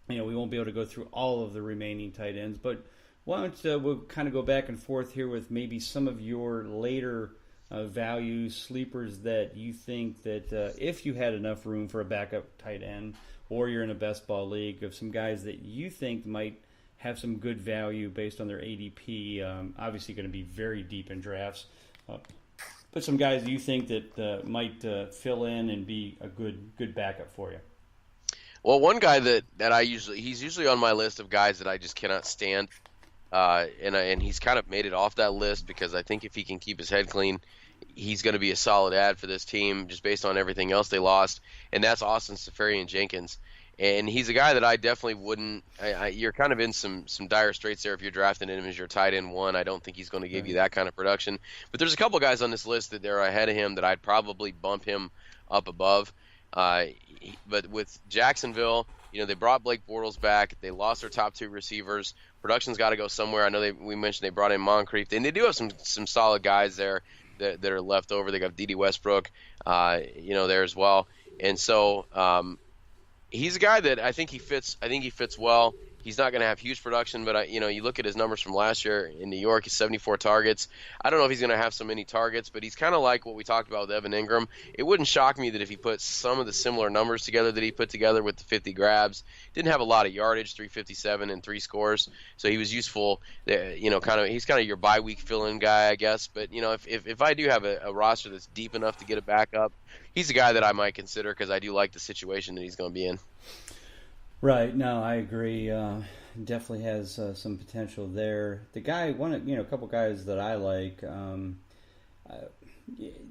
we won't be able to go through all of the remaining tight ends. But why don't we'll kind of go back and forth here with maybe some of your later value sleepers that you think that if you had enough room for a backup tight end, or you're in a best ball league, of some guys that you think might have some good value based on their ADP. Obviously, going to be very deep in drafts. But some guys you think that might fill in and be a good backup for you. Well, one guy that he's usually on my list of guys that I just cannot stand, and he's kind of made it off that list because I think if he can keep his head clean, he's going to be a solid add for this team just based on everything else they lost, and that's Austin Seferian-Jenkins. And he's a guy that I definitely wouldn't. You're kind of in some dire straits there if you're drafting him as your tight end one. I don't think he's going to give you that kind of production. But there's a couple guys on this list that they're ahead of him that I'd probably bump him up above. But with Jacksonville, they brought Blake Bortles back. They lost their top two receivers. Production's got to go somewhere. I know we mentioned they brought in Moncrief, and they do have some solid guys there that are left over. They got Dede Westbrook, there as well. And so. He's a guy that I think he fits well. He's not going to have huge production, but you look at his numbers from last year in New York. He's 74 targets. I don't know if he's going to have so many targets, but he's kind of like what we talked about with Evan Ingram. It wouldn't shock me that if he put some of the similar numbers together that he put together with the 50 grabs, didn't have a lot of yardage, 357 and 3 scores. So he was useful. He's kind of your bye week fill-in guy, I guess. But if I do have a roster that's deep enough to get a backup, he's a guy that I might consider because I do like the situation that he's going to be in. Right. No, I agree. Definitely has some potential there. The guy, a couple guys that I like. The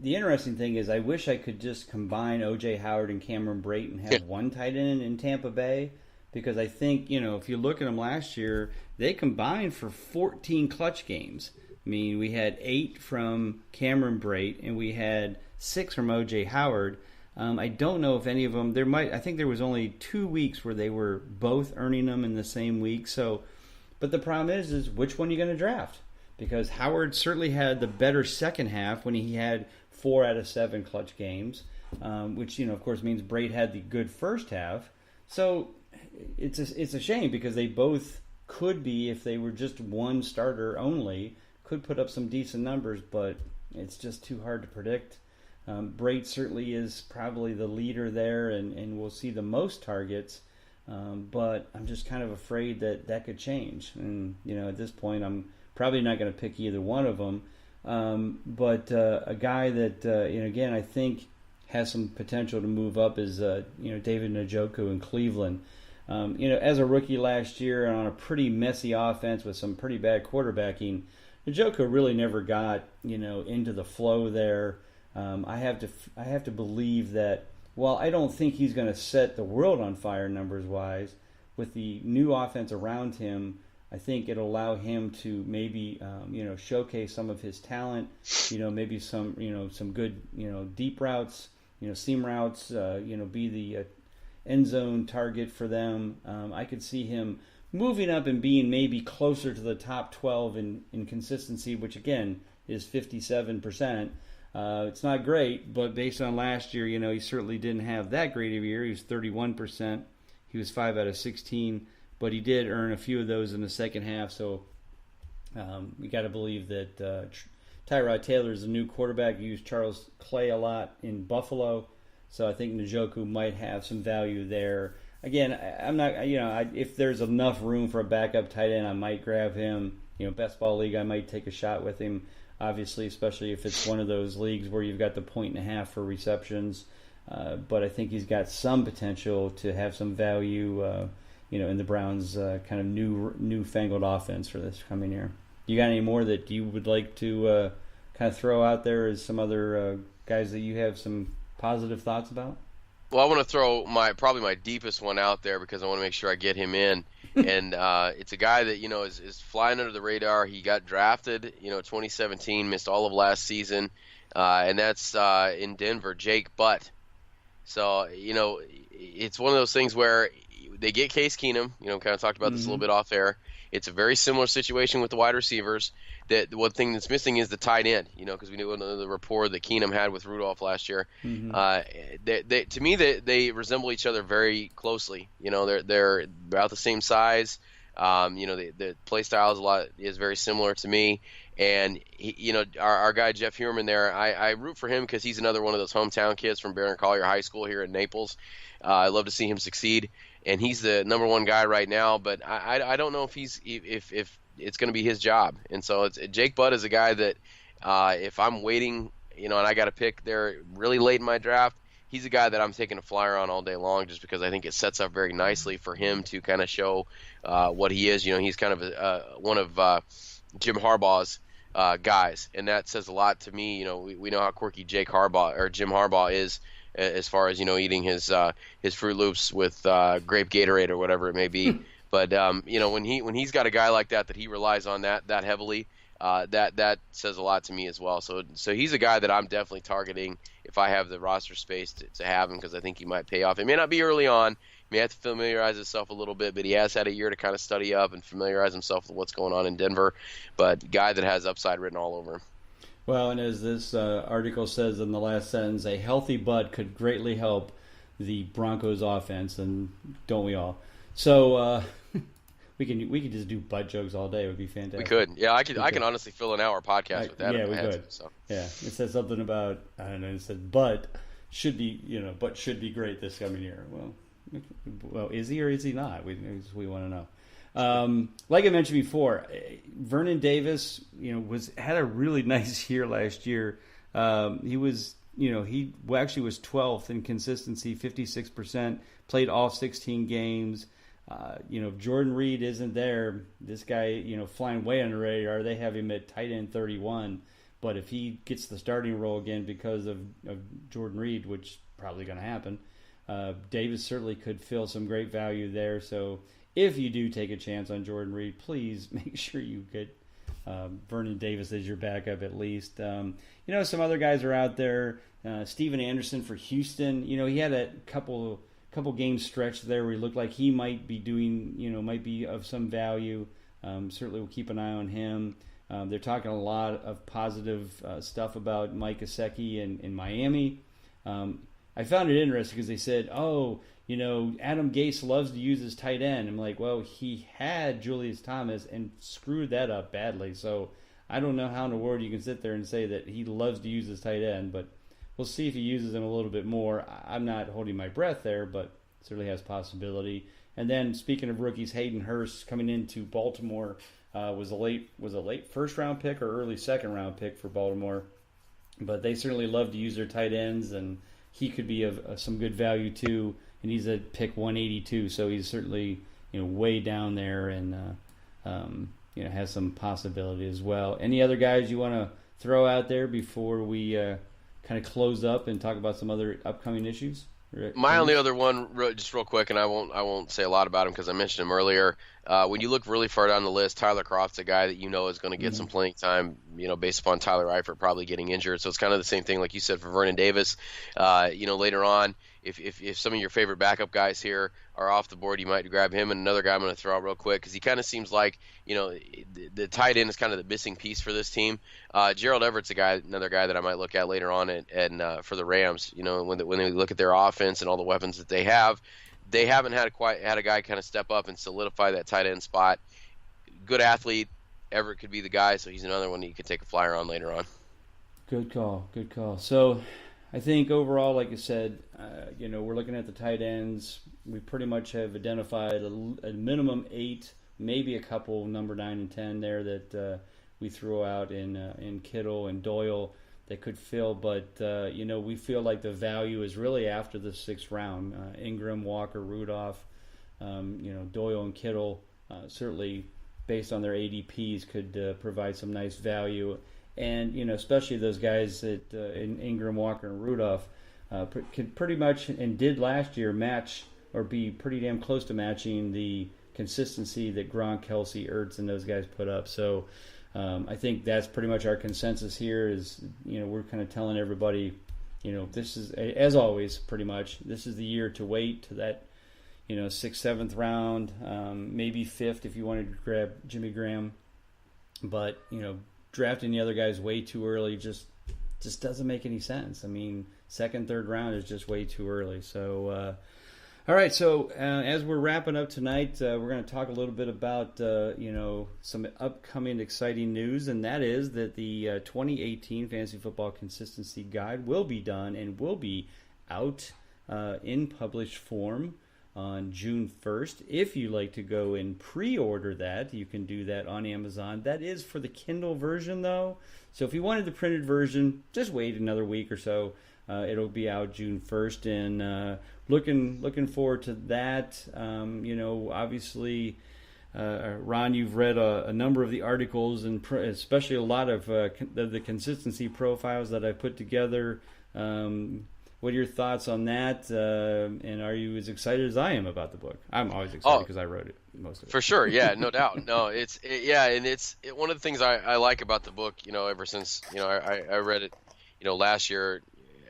interesting thing is, I wish I could just combine O.J. Howard and Cameron Brate and have one tight end in Tampa Bay, because I think if you look at them last year, they combined for 14 clutch games. I mean, we had 8 from Cameron Brate and we had 6 from O.J. Howard. I don't know if any of them. I think there was only 2 weeks where they were both earning them in the same week. So, but the problem is which one are you going to draft? Because Howard certainly had the better second half when he had 4 out of 7 clutch games, which of course means Brate had the good first half. So it's a shame because they both could be, if they were just one starter only, could put up some decent numbers, but it's just too hard to predict. Brate certainly is probably the leader there and will see the most targets, but I'm just kind of afraid that could change. And, at this point, I'm probably not going to pick either one of them. But a guy that, again, I think has some potential to move up is, David Njoku in Cleveland. As a rookie last year and on a pretty messy offense with some pretty bad quarterbacking, Njoku really never got, into the flow there. I have to believe that while I don't think he's going to set the world on fire numbers-wise, with the new offense around him, I think it'll allow him to maybe showcase some of his talent. Maybe some good deep routes, seam routes. Be the end zone target for them. I could see him moving up and being maybe closer to the top 12 in consistency, which again is 57%. It's not great, but based on last year, he certainly didn't have that great of a year. He was 31%. He was 5 out of 16, but he did earn a few of those in the second half. So we got to believe that Tyrod Taylor is a new quarterback. He used Charles Clay a lot in Buffalo, so I think Njoku might have some value there. Again, I'm not, if there's enough room for a backup tight end, I might grab him. Best ball league, I might take a shot with him. obviously, especially if it's one of those leagues where you've got the 1.5 for receptions. But I think he's got some potential to have some value, in the Browns' kind of newfangled offense for this coming year. You got any more that you would like to kind of throw out there as some other guys that you have some positive thoughts about? Well, I want to throw probably my deepest one out there because I want to make sure I get him in. And it's a guy that, is flying under the radar. He got drafted, 2017, missed all of last season. And that's in Denver, Jake Butt. So, it's one of those things where they get Case Keenum, kind of talked about this a little bit off air. It's a very similar situation with the wide receivers. That one thing that's missing is the tight end, because we knew the rapport that Keenum had with Rudolph last year. To me, they resemble each other very closely. They're about the same size. The play style is very similar to me. And our guy Jeff Heuerman there, I root for him because he's another one of those hometown kids from Barron Collier High School here in Naples. I love to see him succeed, and he's the number one guy right now. But I don't know if if it's going to be his job. And so Jake Butt is a guy that if I'm waiting, and I got to pick there really late in my draft, he's a guy that I'm taking a flyer on all day long just because I think it sets up very nicely for him to kind of show what he is. He's kind of one of Jim Harbaugh's guys, and that says a lot to me. We know how quirky Jim Harbaugh is as far as eating his Fruit Loops with grape Gatorade or whatever it may be. But when he's got a guy like that he relies on that heavily, that says a lot to me as well. So he's a guy that I'm definitely targeting if I have the roster space to have him because I think he might pay off. It may not be early on. He may have to familiarize himself a little bit, but he has had a year to kind of study up and familiarize himself with what's going on in Denver. But guy that has upside written all over him. Well, and as this article says in the last sentence, a healthy Bud could greatly help the Broncos offense, and don't we all? So we could just do Bud jokes all day. It would be fantastic. We could. Yeah, I can honestly fill an hour podcast with that. Yeah, if we I had could. to, so. Yeah, it said something about it said Bud should be great this coming year. Well, is he or is he not? We want to know. Like I mentioned before, Vernon Davis, had a really nice year last year. He was, he actually was 12th in consistency, 56%, played all 16 games. If Jordan Reed isn't there, this guy, flying way under the radar, they have him at tight end 31. But if he gets the starting role again because of Jordan Reed, which is probably going to happen, Davis certainly could fill some great value there. So if you do take a chance on Jordan Reed, please make sure you get Vernon Davis as your backup at least. Some other guys are out there. Steven Anderson for Houston. He had a couple game stretch there where he looked like he might be doing, might be of some value. Certainly we'll keep an eye on him. They're talking a lot of positive stuff about Mike Gesicki in Miami. I found it interesting because they said, Adam Gase loves to use his tight end. I'm like, well, he had Julius Thomas and screwed that up badly. So I don't know how in the world you can sit there and say that he loves to use his tight end, but we'll see if he uses him a little bit more. I'm not holding my breath there, but certainly has possibility. And then speaking of rookies, Hayden Hurst coming into Baltimore was a late first round pick or early second round pick for Baltimore, but they certainly love to use their tight ends, and he could be of some good value too. And he's at pick 182, so he's certainly way down there and has some possibility as well. Any other guys you want to throw out there before we kind of close up and talk about some other upcoming issues? My only other one, just real quick, and I won't say a lot about him because I mentioned him earlier. When you look really far down the list, Tyler Kroft's a guy that is going to get some playing time, based upon Tyler Eifert probably getting injured. So it's kind of the same thing, like you said, for Vernon Davis. Later on, if some of your favorite backup guys here are off the board, you might grab him. And another guy I'm going to throw out real quick because he kind of seems like, the tight end is kind of the missing piece for this team. Gerald Everett's another guy that I might look at later on and for the Rams. When they look at their offense and all the weapons that they haven't had a guy kind of step up and solidify that tight end spot. Good athlete. Everett could be the guy, so he's another one that you could take a flyer on later on. Good call. So I think overall, like I said, we're looking at the tight ends. We pretty much have identified a minimum 8, maybe a couple number 9 and 10 there that we threw out in Kittle and Doyle that could fill. But we feel like the value is really after the 6th round. Ingram, Walker, Rudolph, Doyle and Kittle certainly based on their ADPs could provide some nice value. And especially those guys that in Ingram, Walker, and Rudolph could pretty much and did last year match or be pretty damn close to matching the consistency that Gronk, Kelsey, Ertz, and those guys put up. So I think that's pretty much our consensus here. Is we're kind of telling everybody, this is, as always, pretty much this is the year to wait to that 6th, 7th round, maybe 5th if you wanted to grab Jimmy Graham, but drafting the other guys way too early just doesn't make any sense. I mean, 2nd, 3rd round is just way too early. So, all right. So as we're wrapping up tonight, we're going to talk a little bit about some upcoming exciting news, and that is that the 2018 Fantasy Football Consistency Guide will be done and will be out in published form on June 1st. If you like to go and pre-order that, you can do that on Amazon. That is for the Kindle version, though. So if you wanted the printed version, just wait another week or so. It'll be out June 1st, and looking forward to that. Obviously, Ron, you've read a number of the articles, and especially a lot of the consistency profiles that I put together. What are your thoughts on that? And are you as excited as I am about the book? I'm always excited because I wrote it, most of it. For sure, yeah, no doubt. No, it's one of the things I like about the book. Ever since I read it, last year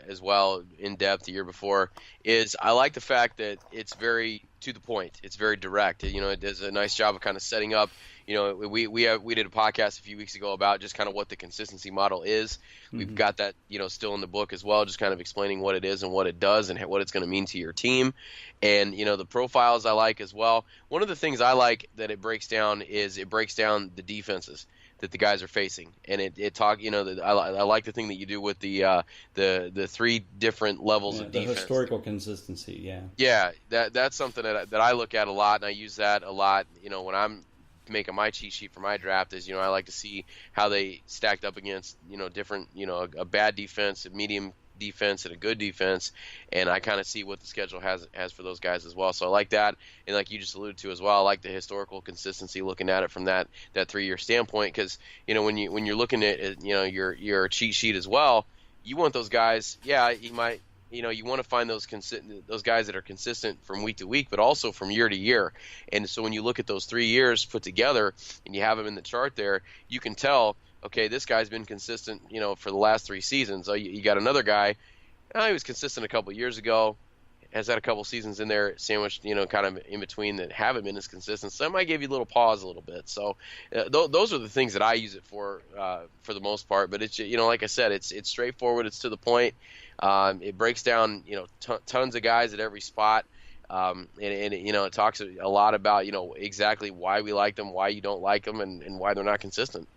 as well in depth the year before, is I like the fact that it's very to the point. It's very direct. It does a nice job of kind of setting up. We did a podcast a few weeks ago about just kind of what the consistency model is. We've got that still in the book as well, just kind of explaining what it is and what it does and what it's going to mean to your team. And the profiles I like as well. One of the things I like that it breaks down the defenses that the guys are facing, and I like the thing that you do with the 3 different levels of defense. The historical consistency, yeah. That's something that I look at a lot, and I use that a lot. When I'm making my cheat sheet for my draft, is I like to see how they stacked up against different a bad defense, a medium defense, and a good defense, and I kind of see what the schedule has for those guys as well. So I like that, and like you just alluded to as well, I like the historical consistency, looking at it from that 3-year standpoint, because when you're looking at your cheat sheet as well, you want those guys. Yeah, you might. You want to find those guys that are consistent from week to week, but also from year to year. And so when you look at those 3 years put together and you have them in the chart there, you can tell, okay, this guy's been consistent, for the last 3 seasons. So you got another guy, he was consistent a couple of years ago, has had a couple seasons in there sandwiched, kind of in between that haven't been as consistent. So that might give you a little pause a little bit. So those are the things that I use it for the most part. But it's, like I said, it's straightforward. It's to the point. It breaks down, tons of guys at every spot. And it talks a lot about, exactly why we like them, why you don't like them, and why they're not consistent.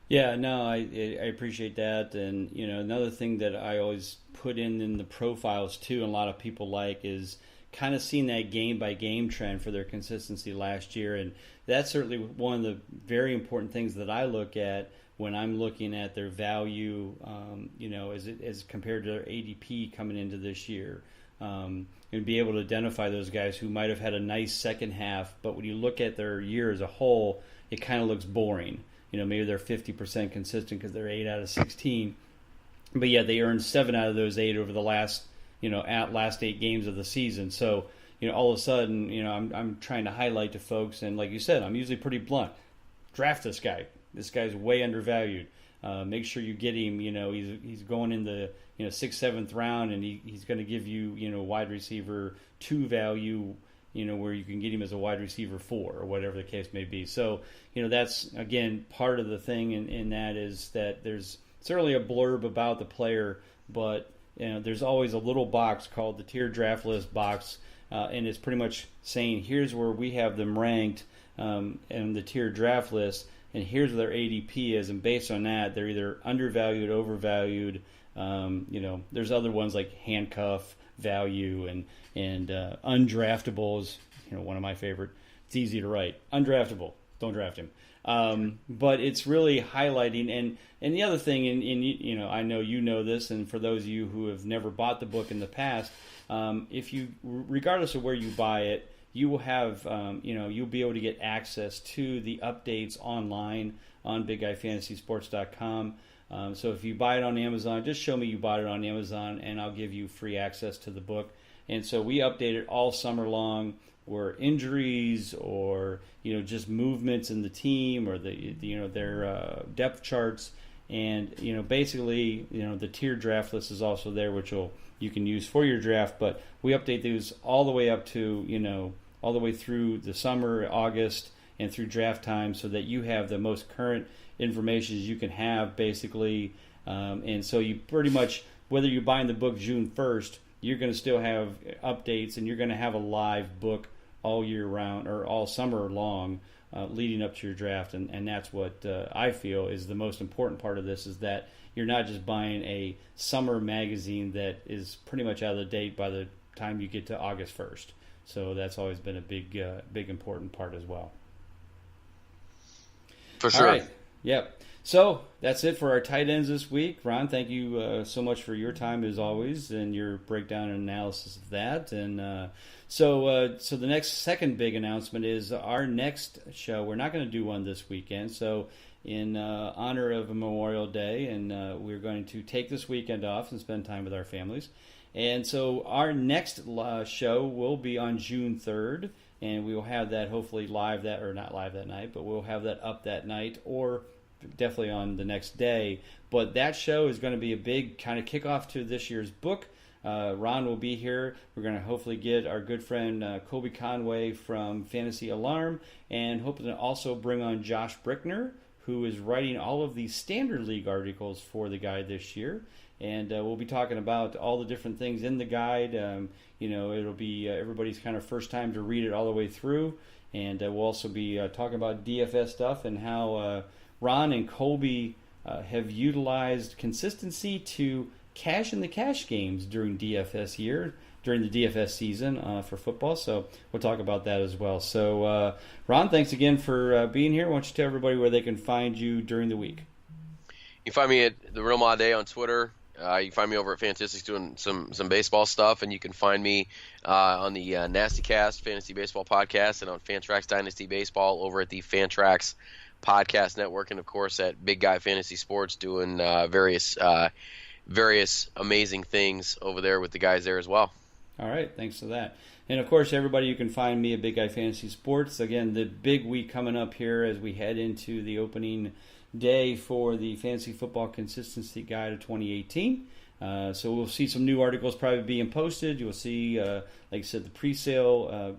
Yeah, no, I appreciate that. And, another thing that I always put in the profiles too, and a lot of people like, is kind of seeing that game-by-game trend for their consistency last year. And that's certainly one of the very important things that I look at when I'm looking at their value, as compared to their ADP coming into this year. And be able to identify those guys who might have had a nice second half, but when you look at their year as a whole, it kind of looks boring. Maybe they're 50% consistent because they're 8 out of 16, but yet they earned 7 out of those 8 over the last 8 games of the season. So, all of a sudden, I'm trying to highlight to folks, and like you said, I'm usually pretty blunt. Draft this guy. This guy's way undervalued. Make sure you get him. He's going in the 6th, 7th round, and he's going to give you wide receiver 2 value. Where you can get him as a wide receiver 4 or whatever the case may be. So, that's, again, part of the thing in that is that there's certainly a blurb about the player, but, there's always a little box called the tier draft list box, and it's pretty much saying here's where we have them ranked in the tier draft list, and here's what their ADP is, and based on that, they're either undervalued, overvalued. There's other ones like handcuff value and undraftable is one of my favorite. It's easy to write. Undraftable. don't draft him. But it's really highlighting, and the other thing, and I know you know this, and for those of you who have never bought the book in the past, if you, regardless of where you buy it, you will have, you'll be able to get access to the updates online on BigGuyFantasySports.com. So if you buy it on Amazon, just show me you bought it on Amazon, and I'll give you free access to the book. And so we update it all summer long, or injuries, or just movements in the team, or their depth charts, and basically the tier draft list is also there, which you can use for your draft. But we update those all the way up to all the way through the summer, August, and through draft time, so that you have the most current information you can have, basically. And so you pretty much, whether you're buying the book June 1st, you're going to still have updates, and you're going to have a live book all year round, or all summer long, leading up to your draft. And that's what I feel is the most important part of this, is that you're not just buying a summer magazine that is pretty much out of date by the time you get to August 1st. So that's always been a big important part as well. For sure. All right. Yep. So that's it for our tight ends this week. Ron, thank you so much for your time as always, and your breakdown and analysis of that. And so the next second big announcement is our next show. We're not going to do one this weekend. So in honor of Memorial Day, and we're going to take this weekend off and spend time with our families. And so our next show will be on June 3rd, and we will have that hopefully live not live that night, but we'll have that up that night, or definitely on the next day. But that show is going to be a big kind of kickoff to this year's book. Ron will be here. We're going to hopefully get our good friend Colby Conway from Fantasy Alarm, and hoping to also bring on Josh Brickner, who is writing all of the Standard League articles for the guide this year. And we'll be talking about all the different things in the guide. It'll be everybody's kind of first time to read it all the way through. And we'll also be talking about DFS stuff, and how Ron and Colby have utilized consistency to cash in the cash games during the DFS season for football. So we'll talk about that as well. So Ron, thanks again for being here. Why don't you tell everybody where they can find you during the week? You can find me at the Real Ma Day on Twitter. You can find me over at Fantastics doing some baseball stuff, and you can find me on the Nasty Cast Fantasy Baseball Podcast, and on Fantrax Dynasty Baseball over at the Fantrax Podcast Network, and of course at Big Guy Fantasy Sports, doing various amazing things over there with the guys there as well. All right, thanks for that. And of course, everybody, you can find me at Big Guy Fantasy Sports. Again, the big week coming up here as we head into the opening day for the Fantasy Football Consistency Guide of 2018. So we'll see some new articles probably being posted. You'll see, like I said, the pre-sale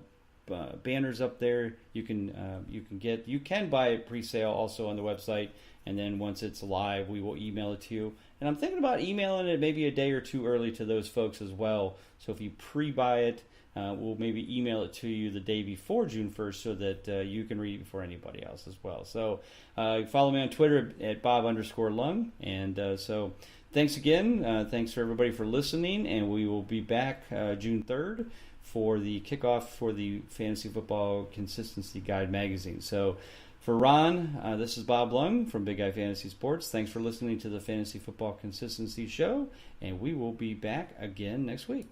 banners up there. You can buy it pre-sale also on the website, and then once it's live, we will email it to you. And I'm thinking about emailing it maybe a day or two early to those folks as well. So if you pre-buy it, we'll maybe email it to you the day before June 1st, so that you can read it before anybody else as well. So follow me on Twitter at Bob_Lung. And so thanks again. Thanks for everybody for listening. And we will be back June 3rd for the kickoff for the Fantasy Football Consistency Guide magazine. So for Ron, this is Bob Lung from Big Guy Fantasy Sports. Thanks for listening to the Fantasy Football Consistency Show. And we will be back again next week.